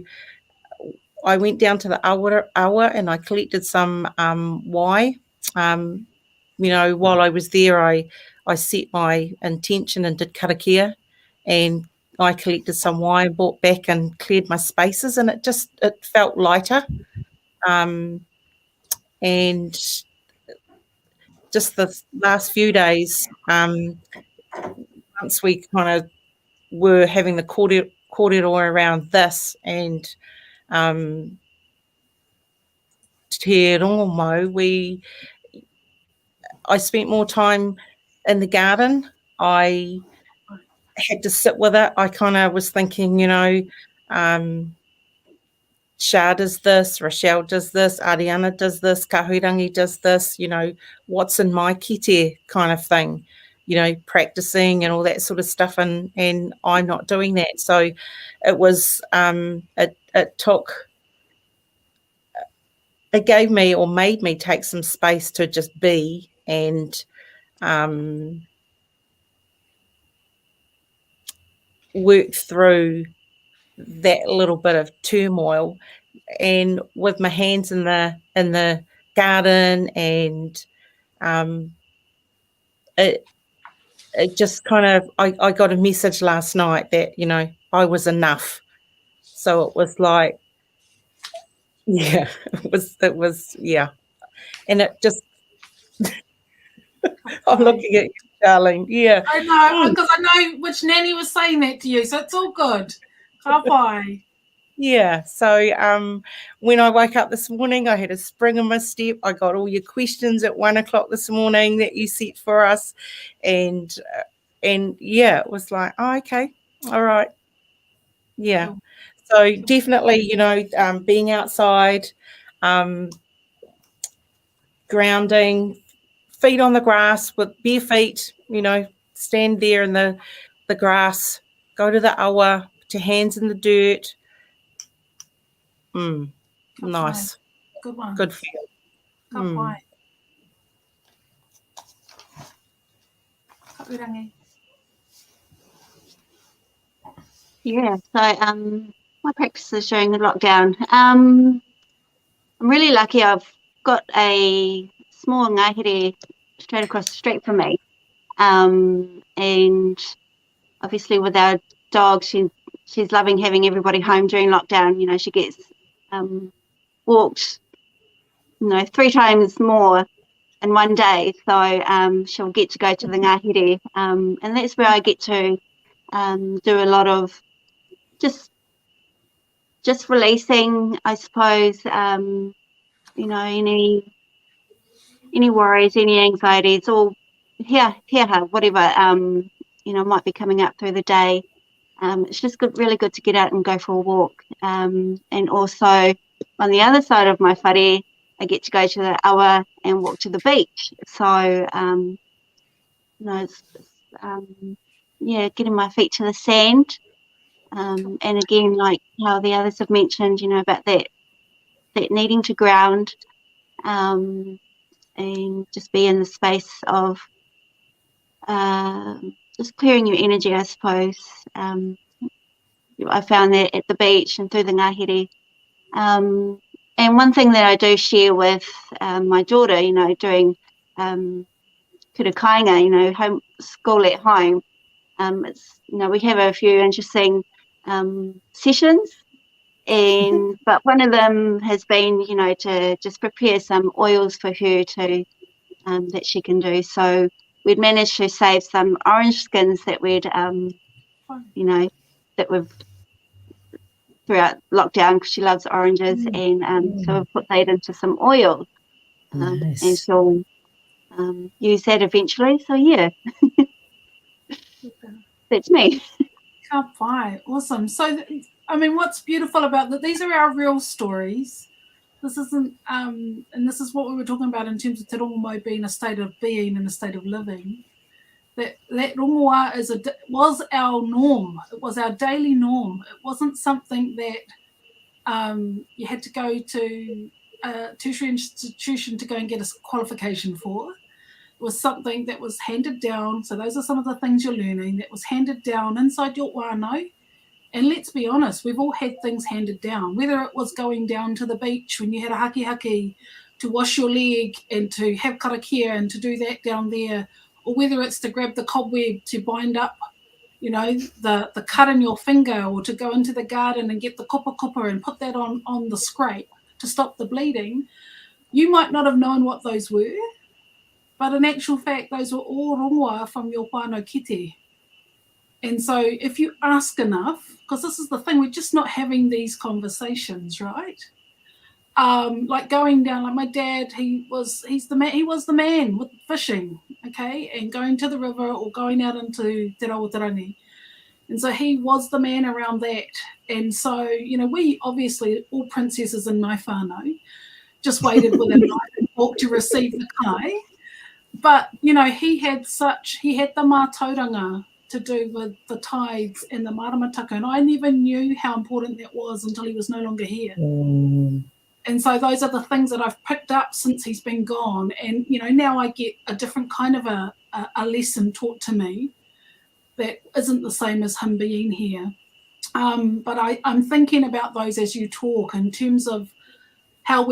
I went down to the awa and I collected some wai. While I was there, I set my intention and did karakia, and I collected some wai, brought back and cleared my spaces, and it felt lighter. And just the last few days, once we kind of were having the kōrero around this, and te Rongomau, I spent more time in the garden. I had to sit with it. I kind of was thinking, Shah does this, Rochelle does this, Ariana does this, Kahurangi does this, what's in my kite kind of thing, practicing and all that sort of stuff, and I'm not doing that. So it was, it gave me or made me take some space to just be and work through that little bit of turmoil, and with my hands in the garden, and it just kind of, I got a message last night that I was enough. So it was like, it was and it just I'm looking at you, Sharlene. Yeah, I know, because I know which nanny was saying that to you, so it's all good. Ka pai. Yeah, so when I woke up this morning, I had a spring in my step. I got all your questions at 1 o'clock this morning that you set for us, and yeah, it was like, oh, okay, all right, yeah. So definitely, you know, being outside, grounding, feet on the grass with bare feet, you know, stand there in the grass, go to the awa, put your hands in the dirt. Nice. Good one. Good feel. Kahurangi. Yeah, so my practices during the lockdown. I'm really lucky. I've got a small ngahere straight across the street from me, and obviously with our dog, she's loving having everybody home during lockdown. You know, she gets walked, you know, 3 times more in one day. So she'll get to go to the ngahere, and that's where I get to do a lot of just releasing, I suppose, you know, any worries, any anxieties, or whatever, you know, might be coming up through the day. It's just really good to get out and go for a walk. And also on the other side of my whare, I get to go to the awa and walk to the beach. So, you know, it's yeah, getting my feet to the sand. And again, like how the others have mentioned, you know, about that needing to ground, and just be in the space of just clearing your energy, I suppose. I found that at the beach and through the ngahere. And one thing that I do share with my daughter, you know, doing kura kāinga, you know, home school at home, it's, you know, we have a few interesting sessions, but one of them has been, you know, to just prepare some oils for her to that she can do. So we'd managed to save some orange skins that we'd you know, that we've throughout lockdown, because she loves oranges, and so we've put that into some oil, Nice. and she'll use that eventually. So yeah, that's me. Awesome. So, I mean, what's beautiful about that? These are our real stories. This isn't, and this is what we were talking about in terms of Te Rongomau being a state of being and a state of living. That Rongoa was our norm. It was our daily norm. It wasn't something that you had to go to a tertiary institution to go and get a qualification for. It was something that was handed down. So those are some of the things you're learning that was handed down inside your whānau. And let's be honest, we've all had things handed down, whether it was going down to the beach when you had a haki to wash your leg and to have karakia and to do that down there, or whether it's to grab the cobweb to bind up, you know, the cut in your finger, or to go into the garden and get the kupa and put that on the scrape to stop the bleeding. You might not have known what those were, but in actual fact, those were all rongoa from your whānau kite. And so if you ask enough, because this is the thing, we're just not having these conversations, right? Like going down, like my dad, he was the man with fishing, okay, and going to the river or going out into Te Rawatarani. And so he was the man around that. And so, you know, we obviously, all princesses in my whānau, just waited with a knife and fork to receive the kai. But, you know, he had the mātauranga to do with the tides and the maramataka, and I never knew how important that was until he was no longer here. And so those are the things that I've picked up since he's been gone. And, you know, now I get a different kind of a lesson taught to me that isn't the same as him being here. But I'm thinking about those as you talk, in terms of how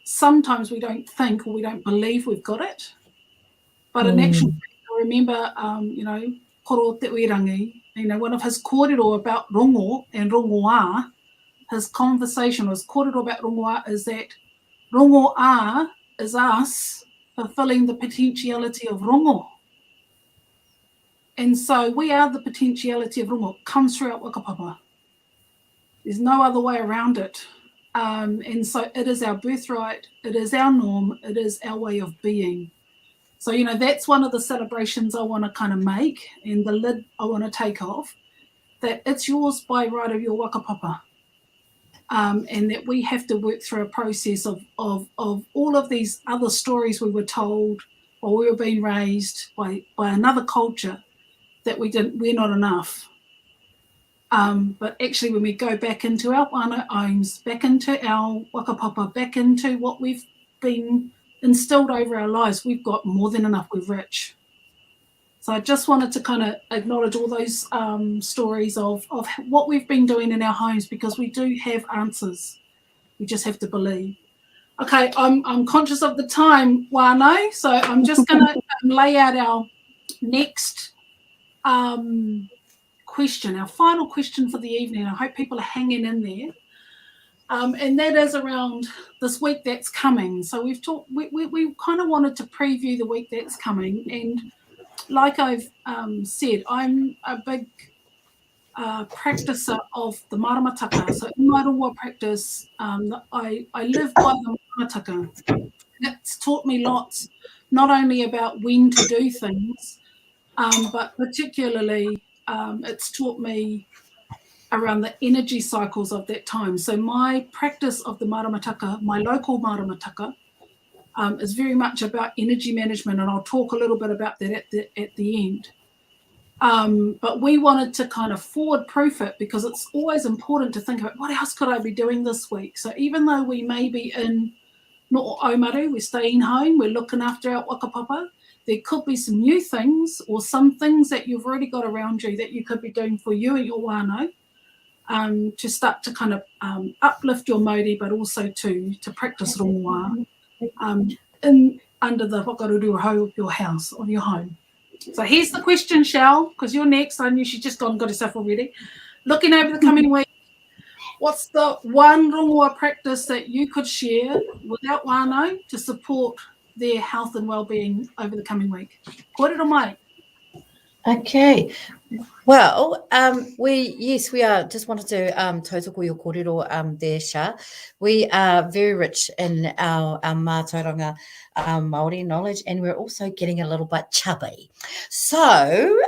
sometimes we don't think, or we don't believe we've got it. But in actual fact, I remember, you know, Koro Te Uirangi, you know, one of his kōrero about rongo and rongoa, his conversation was kōrero about rongoa is that rongoa is us fulfilling the potentiality of rongo. And so we are the potentiality of rongo. It comes through our whakapapa. There's no other way around it. And so it is our birthright, it is our norm, it is our way of being. So, you know, that's one of the celebrations I want to kind of make, and the lid I want to take off, that it's yours by right of your whakapapa. And that we have to work through a process of all of these other stories we were told or we were being raised by another culture, that we're not enough. But actually, when we go back into our whānau homes, back into our whakapapa, back into what we've been instilled over our lives, we've got more than enough, we're rich. So I just wanted to kind of acknowledge all those stories of what we've been doing in our homes, because we do have answers. We just have to believe. Okay, I'm conscious of the time, whānau, so I'm just going to lay out our next question, our final question for the evening. I hope people are hanging in there. And that is around this week that's coming. So we've talked, we kind of wanted to preview the week that's coming, and like I've said, I'm a big practicer of the maramataka. So in my rongoa practice, I live by the maramataka. It's taught me lots, not only about when to do things, but particularly it's taught me around the energy cycles of that time. So my practice of the maramataka, my local maramataka, is very much about energy management, and I'll talk a little bit about that at the end. But we wanted to kind of forward proof it, because it's always important to think about what else could I be doing this week. So even though we may be in no aumaru, we're staying home, we're looking after our whakapapa, there could be some new things or some things that you've already got around you that you could be doing for you and your whānau, to start to kind of uplift your mauri, but also to practice rongoa under the whakaruru hau of your house, of your home. So here's the question, Shell, because you're next. I knew she'd just gone and got herself already. Looking over the coming week, what's the one rongoa practice that you could share without whānau to support their health and well-being over the coming week? Kōrero mai. Okay. Well, we are just wanted to tautoko your kōrero there, Sha. We are very rich in our mātauranga Māori knowledge, and we're also getting a little bit chubby. So,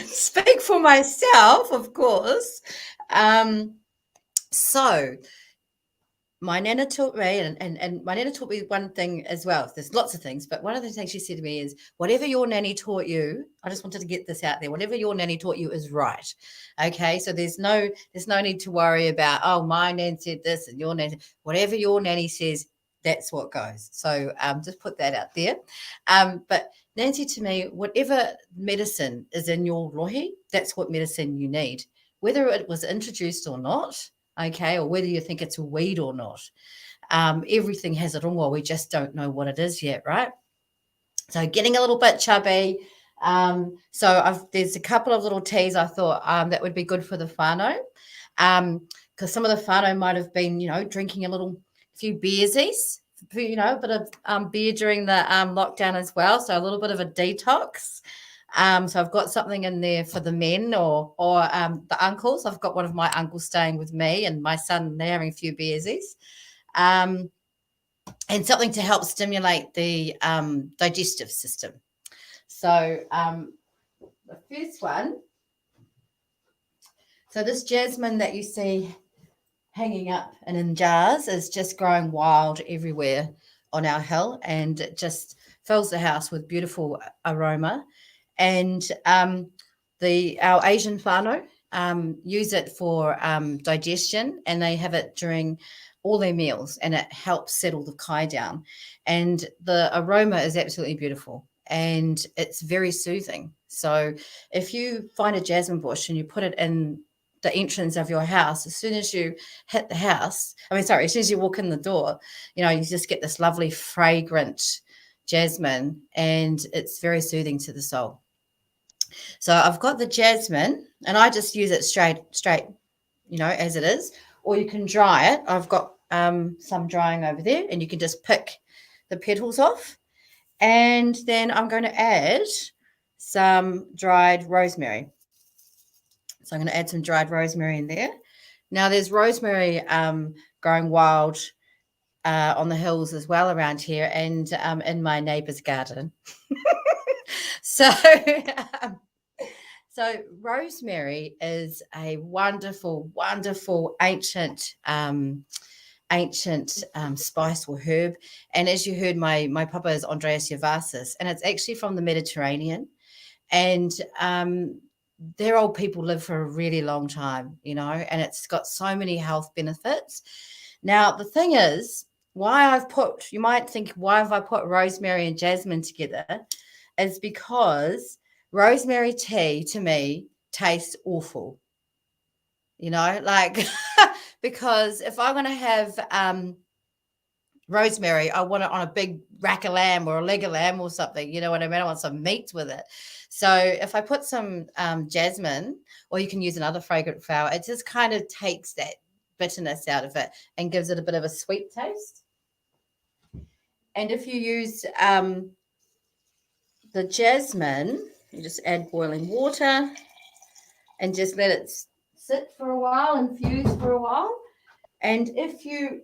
speak for myself, of course. So my nana taught me, and my nana taught me one thing as well. There's lots of things, but one of the things she said to me is, whatever your nanny taught you, I just wanted to get this out there, whatever your nanny taught you is right. Okay, so there's no need to worry about, oh, my nan said this and your nanny, whatever your nanny says, that's what goes. So just put that out there. But Nancy, to me, whatever medicine is in your rohi, that's what medicine you need, whether it was introduced or not. Okay, or whether you think it's a weed or not. Everything has a rongoa. We just don't know what it is yet, right? So getting a little bit chubby. There's a couple of little teas I thought that would be good for the whānau, because some of the whānau might have been, drinking a few beersies, a bit of beer during the lockdown as well. So a little bit of a detox. So I've got something in there for the men or the uncles. I've got one of my uncles staying with me and my son. They're having a few beersies, and something to help stimulate the digestive system. So the first one. So this jasmine that you see hanging up and in jars is just growing wild everywhere on our hill, and it just fills the house with beautiful aroma. And our Asian whānau use it for digestion, and they have it during all their meals, and it helps settle the kai down. And the aroma is absolutely beautiful, and it's very soothing. So if you find a jasmine bush and you put it in the entrance of your house, as soon as you hit the house, as soon as you walk in the door, you just get this lovely fragrant jasmine, and it's very soothing to the soul. So I've got the jasmine, and I just use it straight, as it is, or you can dry it. I've got some drying over there, and you can just pick the petals off. And then I'm going to add some dried rosemary. So I'm going to add some dried rosemary in there. Now there's rosemary growing wild on the hills as well around here, and in my neighbour's garden. So rosemary is a wonderful, wonderful ancient spice or herb. And as you heard, my papa is Andreas Javasis, and it's actually from the Mediterranean. And their old people live for a really long time, you know, and it's got so many health benefits. Now, the thing is, you might think, why have I put rosemary and jasmine together? Is because rosemary tea to me tastes awful, you know, like, because if I'm going to have rosemary, I want it on a big rack of lamb or a leg of lamb or something, you know what I mean? I want some meat with it. So if I put some jasmine, or you can use another fragrant flower, it just kind of takes that bitterness out of it and gives it a bit of a sweet taste. And if you use the jasmine, you just add boiling water and just let it sit for a while, infuse for a while. And if you,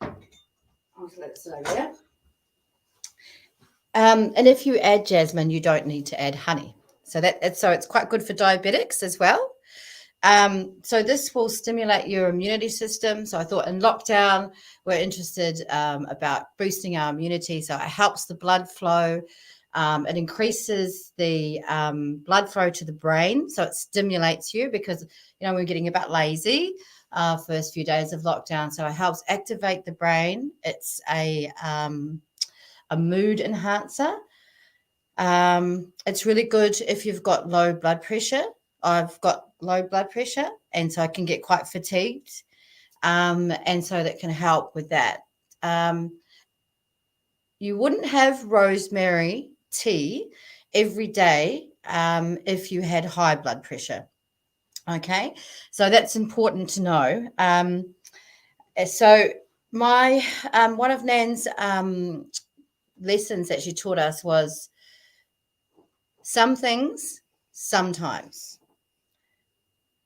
I'll just let it sit over there. And if you add jasmine, you don't need to add honey. So it's quite good for diabetics as well. So this will stimulate your immunity system. So I thought in lockdown, we're interested about boosting our immunity. So it helps the blood flow. It increases the blood flow to the brain. So it stimulates you because, you know, we're getting a bit lazy first few days of lockdown. So it helps activate the brain. It's a mood enhancer. It's really good if you've got low blood pressure. I've got low blood pressure, and so I can get quite fatigued. And so that can help with that. You wouldn't have rosemary tea every day if you had high blood pressure. Okay, so that's important to know. So my one of Nan's lessons that she taught us was some things, sometimes.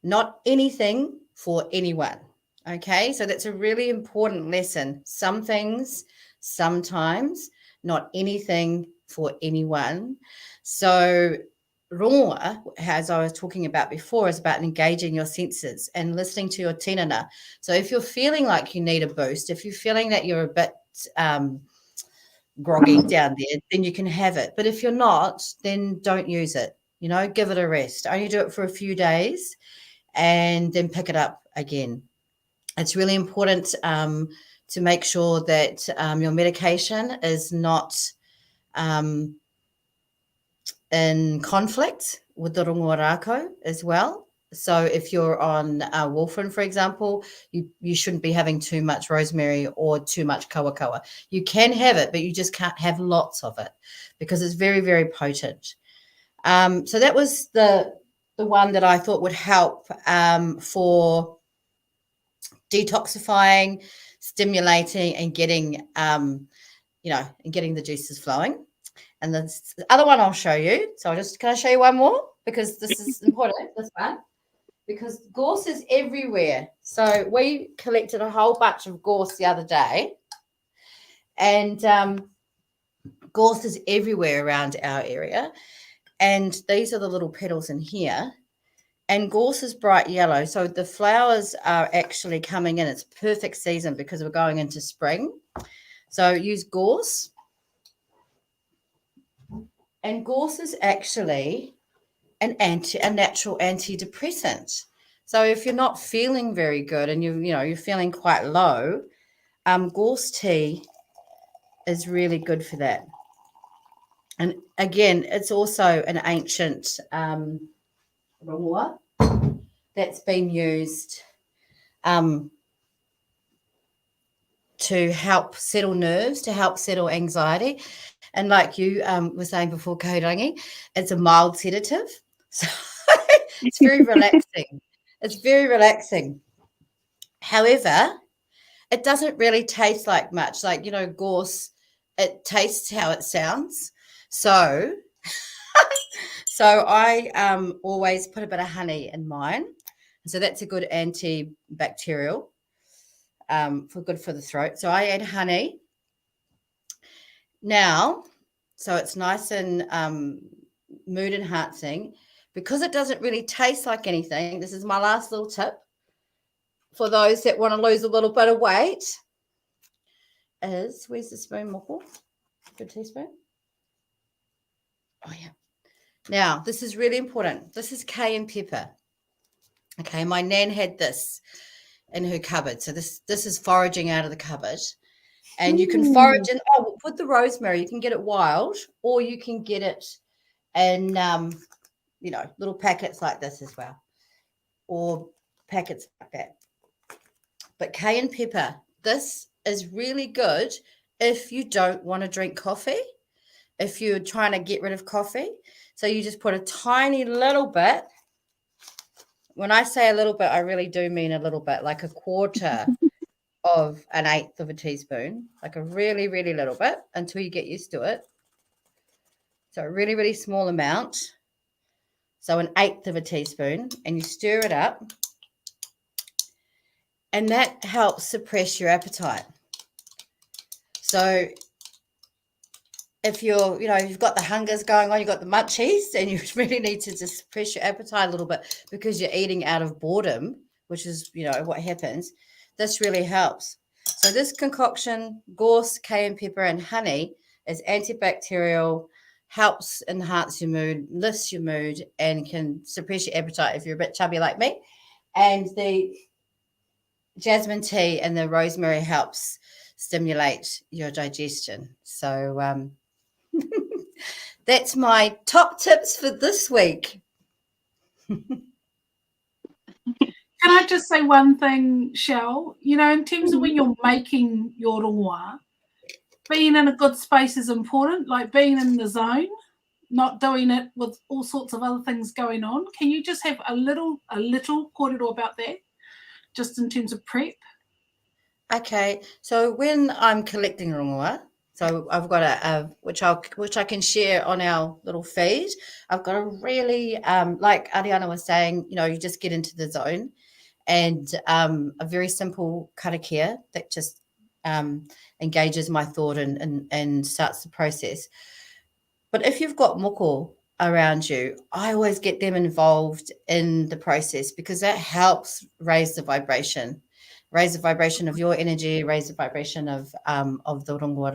Not anything for anyone. Okay, so that's a really important lesson. Some things, sometimes, not anything for anyone. So Rongoa, as I was talking about before, is about engaging your senses and listening to your tinana. So if you're feeling like you need a boost, if you're feeling that you're a bit groggy down there, then you can have it. But if you're not, then don't use it. You know, give it a rest. Only do it for a few days and then pick it up again. It's really important to make sure that your medication is not in conflict with the rongoa rākau as well. So if you're on warfarin, for example, you shouldn't be having too much rosemary or too much kawakawa. You can have it, but you just can't have lots of it because it's very, very potent. So that was the one that I thought would help for detoxifying, stimulating, and getting, and getting the juices flowing. And the other one I'll show you. So can I show you one more? Because this is important, this one. Because gorse is everywhere. So we collected a whole bunch of gorse the other day. And gorse is everywhere around our area. And these are the little petals in here. And gorse is bright yellow. So the flowers are actually coming in. It's perfect season because we're going into spring. So use gorse. And gorse is actually a natural antidepressant. So if you're not feeling very good and you're feeling quite low, gorse tea is really good for that. And again, it's also an ancient rongoa that's been used to help settle nerves, to help settle anxiety. And like you were saying before, Kahurangi, it's a mild sedative. So it's very relaxing. It's very relaxing. However, it doesn't really taste like much. Like, gorse, it tastes how it sounds. So So I always put a bit of honey in mine. So that's a good antibacterial, good for the throat. So I add honey. Now, so it's nice and mood enhancing. Because it doesn't really taste like anything, this is my last little tip for those that want to lose a little bit of weight, where's the spoon, Moko? Good teaspoon. Oh, yeah. Now, this is really important. This is cayenne pepper. Okay, my nan had this in her cupboard. So this is foraging out of the cupboard. And you can forage in, with the rosemary, you can get it wild, or you can get it in, little packets like this as well, or packets like that. But cayenne pepper, this is really good if you don't want to drink coffee, if you're trying to get rid of coffee. So you just put a tiny little bit. When I say a little bit, I really do mean a little bit, like a quarter of an eighth of a teaspoon, like a really, really little bit until you get used to it. So a really, really small amount. So an eighth of a teaspoon, and you stir it up. And that helps suppress your appetite. So if you've got the hungers going on, you've got the munchies, and you really need to just suppress your appetite a little bit because you're eating out of boredom, which is, what happens. This really helps. So this concoction, gorse, cayenne pepper, and honey is antibacterial, helps enhance your mood, lifts your mood, and can suppress your appetite if you're a bit chubby like me. And the jasmine tea and the rosemary helps stimulate your digestion. So that's my top tips for this week. Can I just say one thing, Shell? In terms of when you're making your rongoa, being in a good space is important, like being in the zone, not doing it with all sorts of other things going on. Can you just have a little kōrero about that, just in terms of prep? Okay, so when I'm collecting rongoa, so I've got a which I can share on our little feed. I've got a really like Ariana was saying, you just get into the zone, and a very simple karakia that just engages my thought and starts the process. But if you've got moko around you, I always get them involved in the process because that helps raise the vibration of your energy, raise the vibration of the rongoa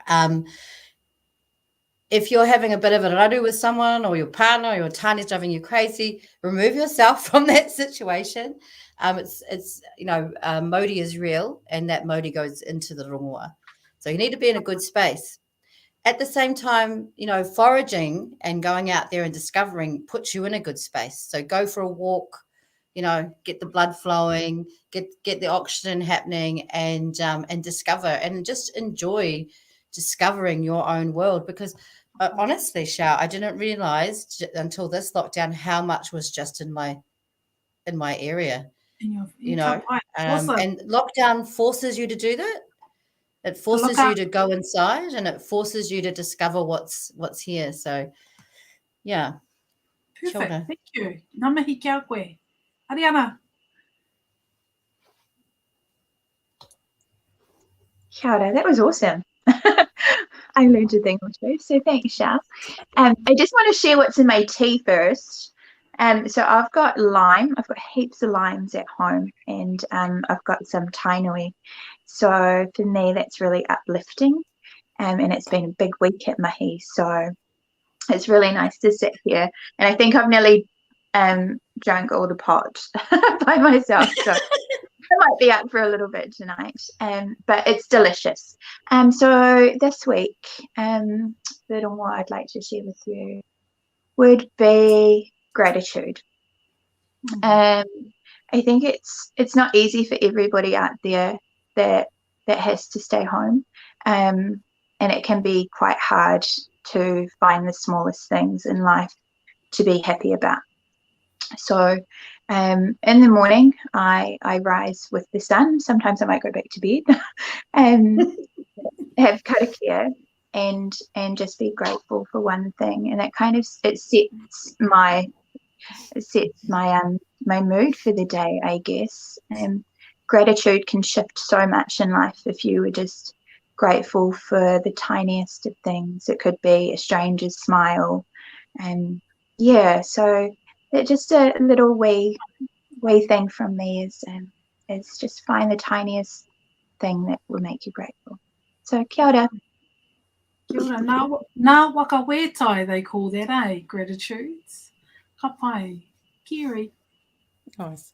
rākau. If you're having a bit of a raru with someone, or your partner or your tāne is driving you crazy, remove yourself from that situation. It's mauri is real, and that mauri goes into the rongoa. So you need to be in a good space. At the same time, foraging and going out there and discovering puts you in a good space. So go for a walk, get the blood flowing, get the oxygen happening, and discover and just enjoy discovering your own world. Because honestly, Shao, I didn't realize until this lockdown how much was just in my area. Awesome. And lockdown forces you to do that. It forces you to go inside, and it forces you to discover what's here. So, yeah. Perfect. Shoulder. Thank you. Ngā mihi kia koe. Ariana. Kia ora, that was awesome. I learned a thing or two, so thanks, Shah. I just want to share what's in my tea first. So I've got lime. I've got heaps of limes at home, and I've got some tainui. So for me, that's really uplifting, and it's been a big week at Mahi, so it's really nice to sit here. And I think I've nearly drank all the pot by myself, so I might be up for a little bit tonight, but it's delicious. So this week, the rongoa I'd like to share with you would be gratitude. I think it's not easy for everybody out there that has to stay home, and it can be quite hard to find the smallest things in life to be happy about. So in the morning I rise with the sun. Sometimes I might go back to bed and have karakia, and just be grateful for one thing, and it kind of sets my my mood for the day, I guess. Gratitude can shift so much in life if you were just grateful for the tiniest of things. It could be a stranger's smile, and so it just a little wee thing from me is just find the tiniest thing that will make you grateful. So kia ora. Kia ora. Nā waka wetai, they call that, eh? Gratitudes. Ka pai. Kerry. Nice.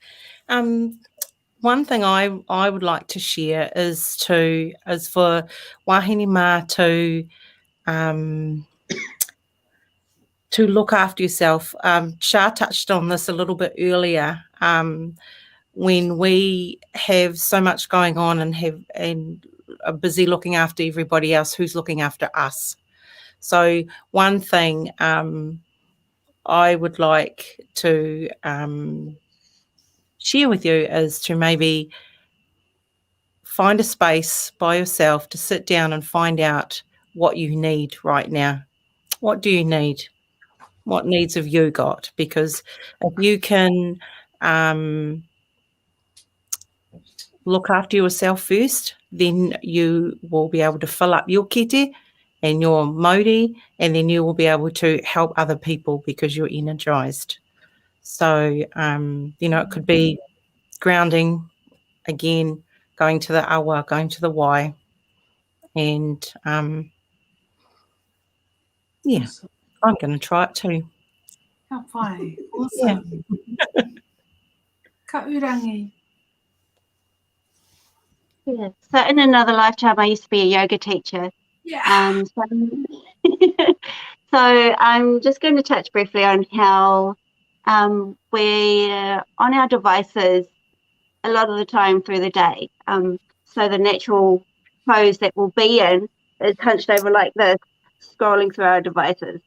One thing I would like to share is for wahine mā to look after yourself. Shah touched on this a little bit earlier. When we have so much going on and are busy looking after everybody else, who's looking after us? So one thing I would like to share with you is to maybe find a space by yourself to sit down and find out what you need right now. What do you need? What needs have you got? Because if you can look after yourself first, then you will be able to fill up your kete and your mauri, and then you will be able to help other people because you're energized. So, it could be grounding, again, going to the awa, going to the wai, and I'm going to try it too. Ka pai. Awesome. Yeah. Kahurangi. Yeah. So in another lifetime, I used to be a yoga teacher. Yeah. So I'm just going to touch briefly on how we're on our devices a lot of the time through the day. So the natural pose that we'll be in is hunched over like this, scrolling through our devices.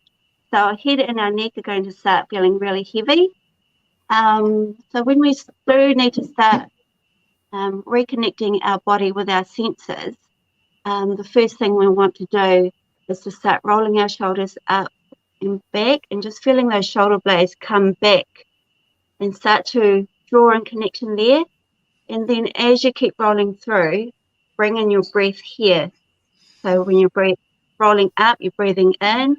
So our head and our neck are going to start feeling really heavy. So when we do need to start reconnecting our body with our senses, the first thing we want to do is to start rolling our shoulders up and back and just feeling those shoulder blades come back and start to draw in connection there. And then as you keep rolling through, bring in your breath here. So when you're rolling up, you're breathing in.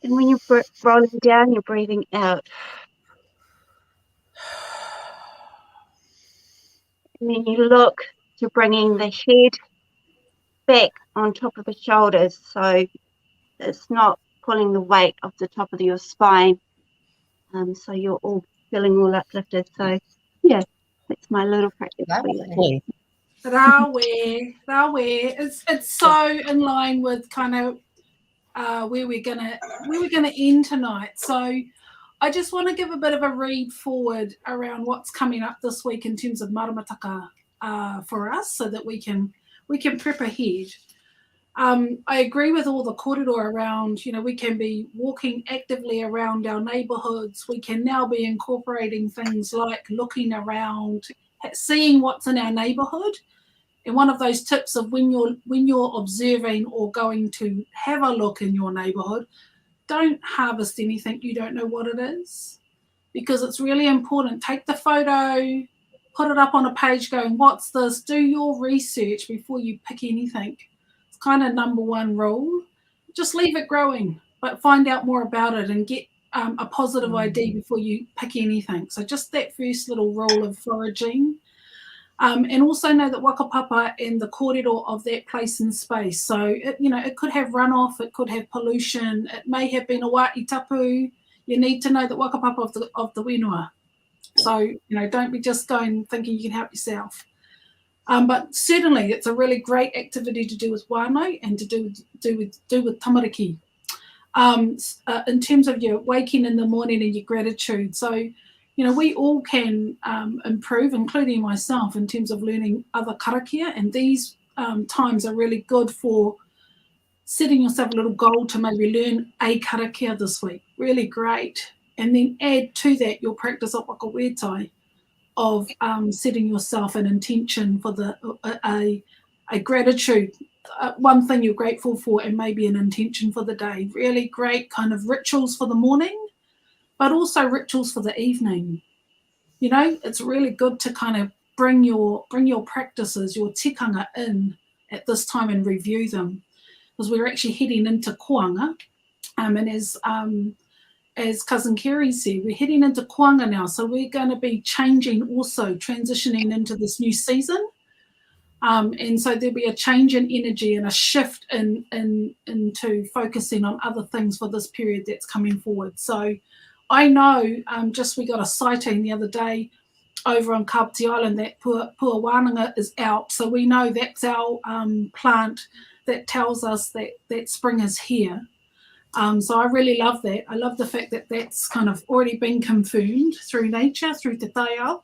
And when you're rolling down, you're breathing out. And then you look to bringing the head back on top of the shoulders, so it's not pulling the weight off the top of your spine. So you're all feeling all uplifted. So yeah, that's my little practice for you. Rawe. It's so in line with kind of where we're gonna end tonight. So I just want to give a bit of a read forward around what's coming up this week in terms of maramataka for us, so that we can prep ahead. I agree with all the kōrero around, we can be walking actively around our neighbourhoods. We can now be incorporating things like looking around, seeing what's in our neighbourhood. And one of those tips of when you're observing or going to have a look in your neighbourhood, don't harvest anything you don't know what it is, because it's really important. Take the photo, put it up on a page going, what's this? Do your research before you pick anything. It's kind of number one rule. Just leave it growing, but find out more about it and get a positive ID before you pick anything. So just that first little rule of foraging. And also know that whakapapa and the kōrero of that place and space. So, it could have runoff, it could have pollution, it may have been a wāi tapu. You need to know the whakapapa of the whenua. So, don't be just going thinking you can help yourself. But certainly it's a really great activity to do with whānau and to do with tamariki. In terms of your waking in the morning and your gratitude. So, we all can improve, including myself, in terms of learning other karakia, and these times are really good for setting yourself a little goal to maybe learn a karakia this week. Really great. And then add to that your practice of whakawetai, of setting yourself an intention for a a gratitude, one thing you're grateful for, and maybe an intention for the day. Really great kind of rituals for the morning, but also rituals for the evening. You know, it's really good to kind of bring your practices, your tikanga in at this time and review them, because we're actually heading into koanga, and as cousin Kerry said, we're heading into koanga now, so we're going to be changing, also transitioning into this new season, and so there'll be a change in energy and a shift into focusing on other things for this period that's coming forward. So I know, we got a sighting the other day over on Kapiti Island that Pua Wānanga is out, so we know that's our plant that tells us that spring is here. So I really love that. I love the fact that that's kind of already been confirmed through nature, through Te Taiao.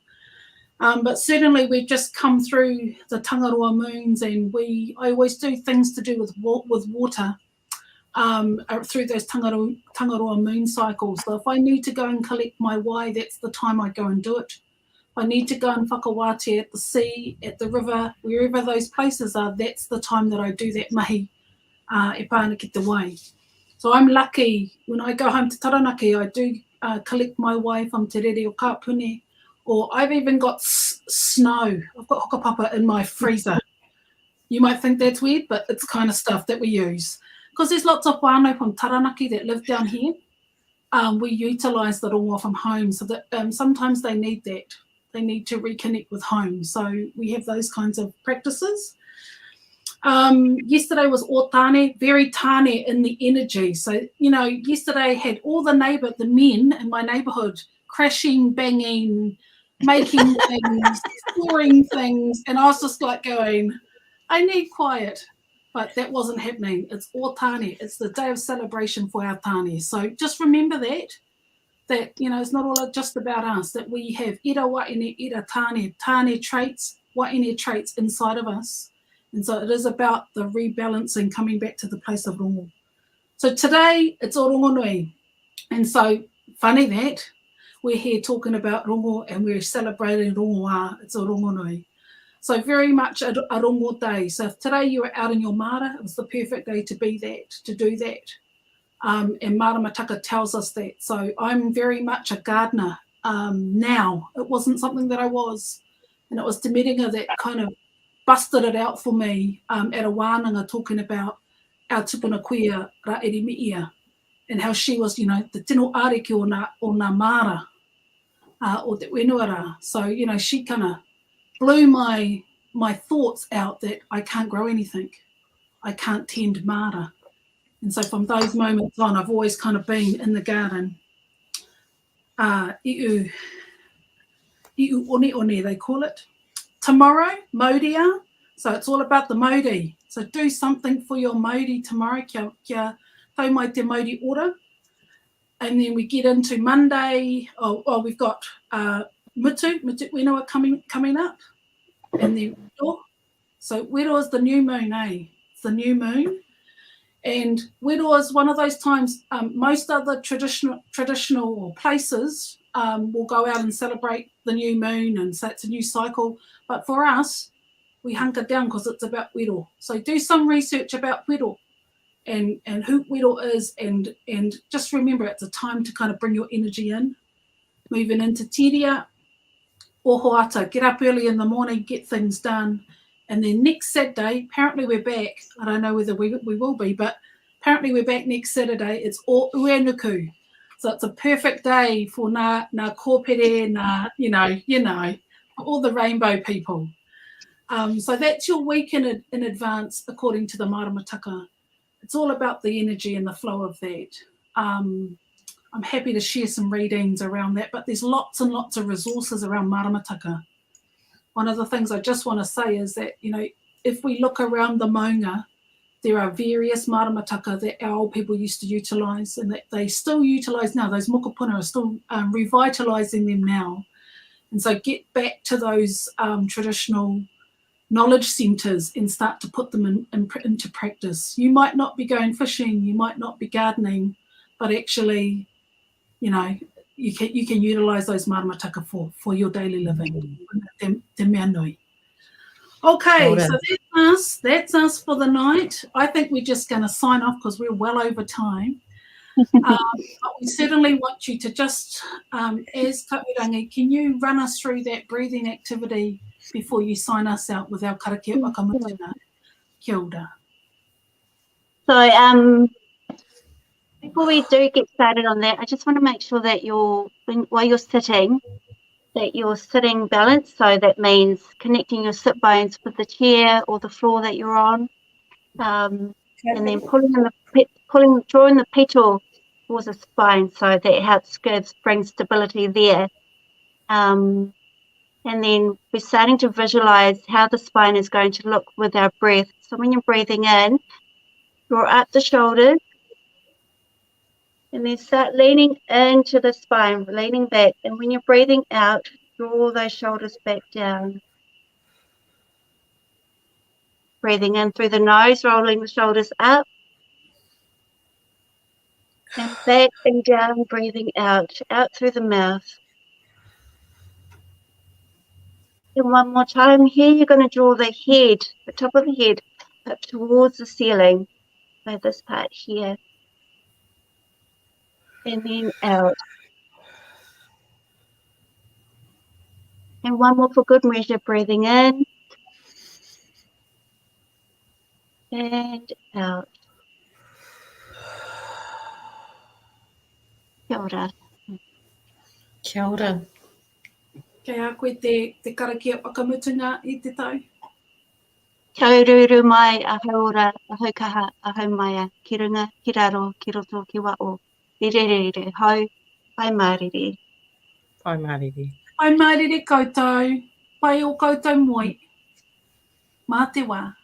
But certainly we've just come through the tangaroa moons, and I always do things to do with water through those tangaroa moon cycles. So if I need to go and collect my wai, that's the time I go and do it. If I need to go and whakawāte at the sea, at the river, wherever those places are, that's the time that I do that mahi e pāna ki te wai. So I'm lucky when I go home to Taranaki, I do collect my wai from Te Rere o Kapune, or I've even got snow. I've got hokapapa in my freezer. You might think that's weird, but it's kind of stuff that we use. Because there's lots of whānau from Taranaki that live down here. We utilise the rongoa from home, so that sometimes they need that. They need to reconnect with home. So we have those kinds of practices. Yesterday was o tāne, very tāne in the energy. So, you know, yesterday had all the men in my neighbourhood crashing, banging, making things, storing things. And I was just like going, I need quiet. But that wasn't happening. It's o tāne. It's the day of celebration for our tāne. So just remember that, you know, it's not all just about us, that we have ira waine, ira tāne traits, waine traits inside of us. And so it is about the rebalancing, coming back to the place of rongo. So today it's o rongonui. And so funny that we're here talking about rongo and we're celebrating rongoa. It's o rongonui. So very much a rongo day. So if today you were out in your mara, it was the perfect day to be that, to do that. And Maramataka tells us that. So I'm very much a gardener now. It wasn't something that I was. And it was Te Merenga that kind of busted it out for me at a wānanga, talking about our tupuna kuia ra erimiia, and how she was, you know, the tino ariki o nā mara o te wenuara. So, you know, she kind of blew my thoughts out that I can't grow anything. I can't tend mara. And so from those moments on, I've always kind of been in the garden. Iu one, they call it. Tomorrow, Maudia. So it's all about the Mauri. So do something for your Mauri tomorrow. Kia tau mai te Mauri ora. And then we get into Monday. We've got Mutu Whenua coming up. And then Wero. So Wero is the new moon, eh? It's the new moon. And Wero is one of those times, most other traditional places will go out and celebrate the new moon, and so it's a new cycle. But for us, we hunker down because it's about Wero. So do some research about Wero and who Wero is, and just remember it's a time to kind of bring your energy in. Moving into Tiria or Hoata, get up early in the morning, get things done. And then next Saturday, apparently we're back. I don't know whether we will be, but apparently we're back next Saturday. It's o Uenuku. So it's a perfect day for nā kōpere, nā, you know, all the rainbow people. So that's your week in advance, according to the Maramataka. It's all about the energy and the flow of that. I'm happy to share some readings around that, but there's lots and lots of resources around Maramataka. One of the things I just want to say is that, you know, if we look around the maunga, there are various maramataka that our old people used to utilise, and that they still utilise now. Those mokopuna are still revitalising them now. And so get back to those traditional knowledge centres and start to put them into practice. You might not be going fishing, you might not be gardening, but actually, you know, you can utilise those maramataka for your daily living. Te mea nui. Okay, Kia so ora. that's us for the night. I think we're just going to sign off because we're well over time. But we certainly want you to just, as Kahurangi, can you run us through that breathing activity before you sign us out with our karakia whakamutuna? Kia ora. So before we do get started on that, I just want to make sure that while you're sitting, that you're sitting balanced. So that means connecting your sit bones with the chair or the floor that you're on, and then drawing the petal towards the spine, so that helps bring stability there. And then we're starting to visualize how the spine is going to look with our breath. So when you're breathing in, draw up the shoulders, and then start leaning into the spine, leaning back. And when you're breathing out, draw those shoulders back down. Breathing in through the nose, rolling the shoulders up. And back and down, breathing out through the mouth. And one more time here, you're going to draw the head, the top of the head, up towards the ceiling by this part here. And then out. And one more for good measure, breathing in and out. Kia ora. Kia ora. Kei a koe te karakia whakamutuna I te tau. Kia ururu mai, ahau ora, ahau kaha, ahau maia, ki runga, ki raro, ki roto, ki wao. Re re re re, hau, pai mariri. Pai mariri. Ai marere koutou, pai o koutou moi. Mā te wā.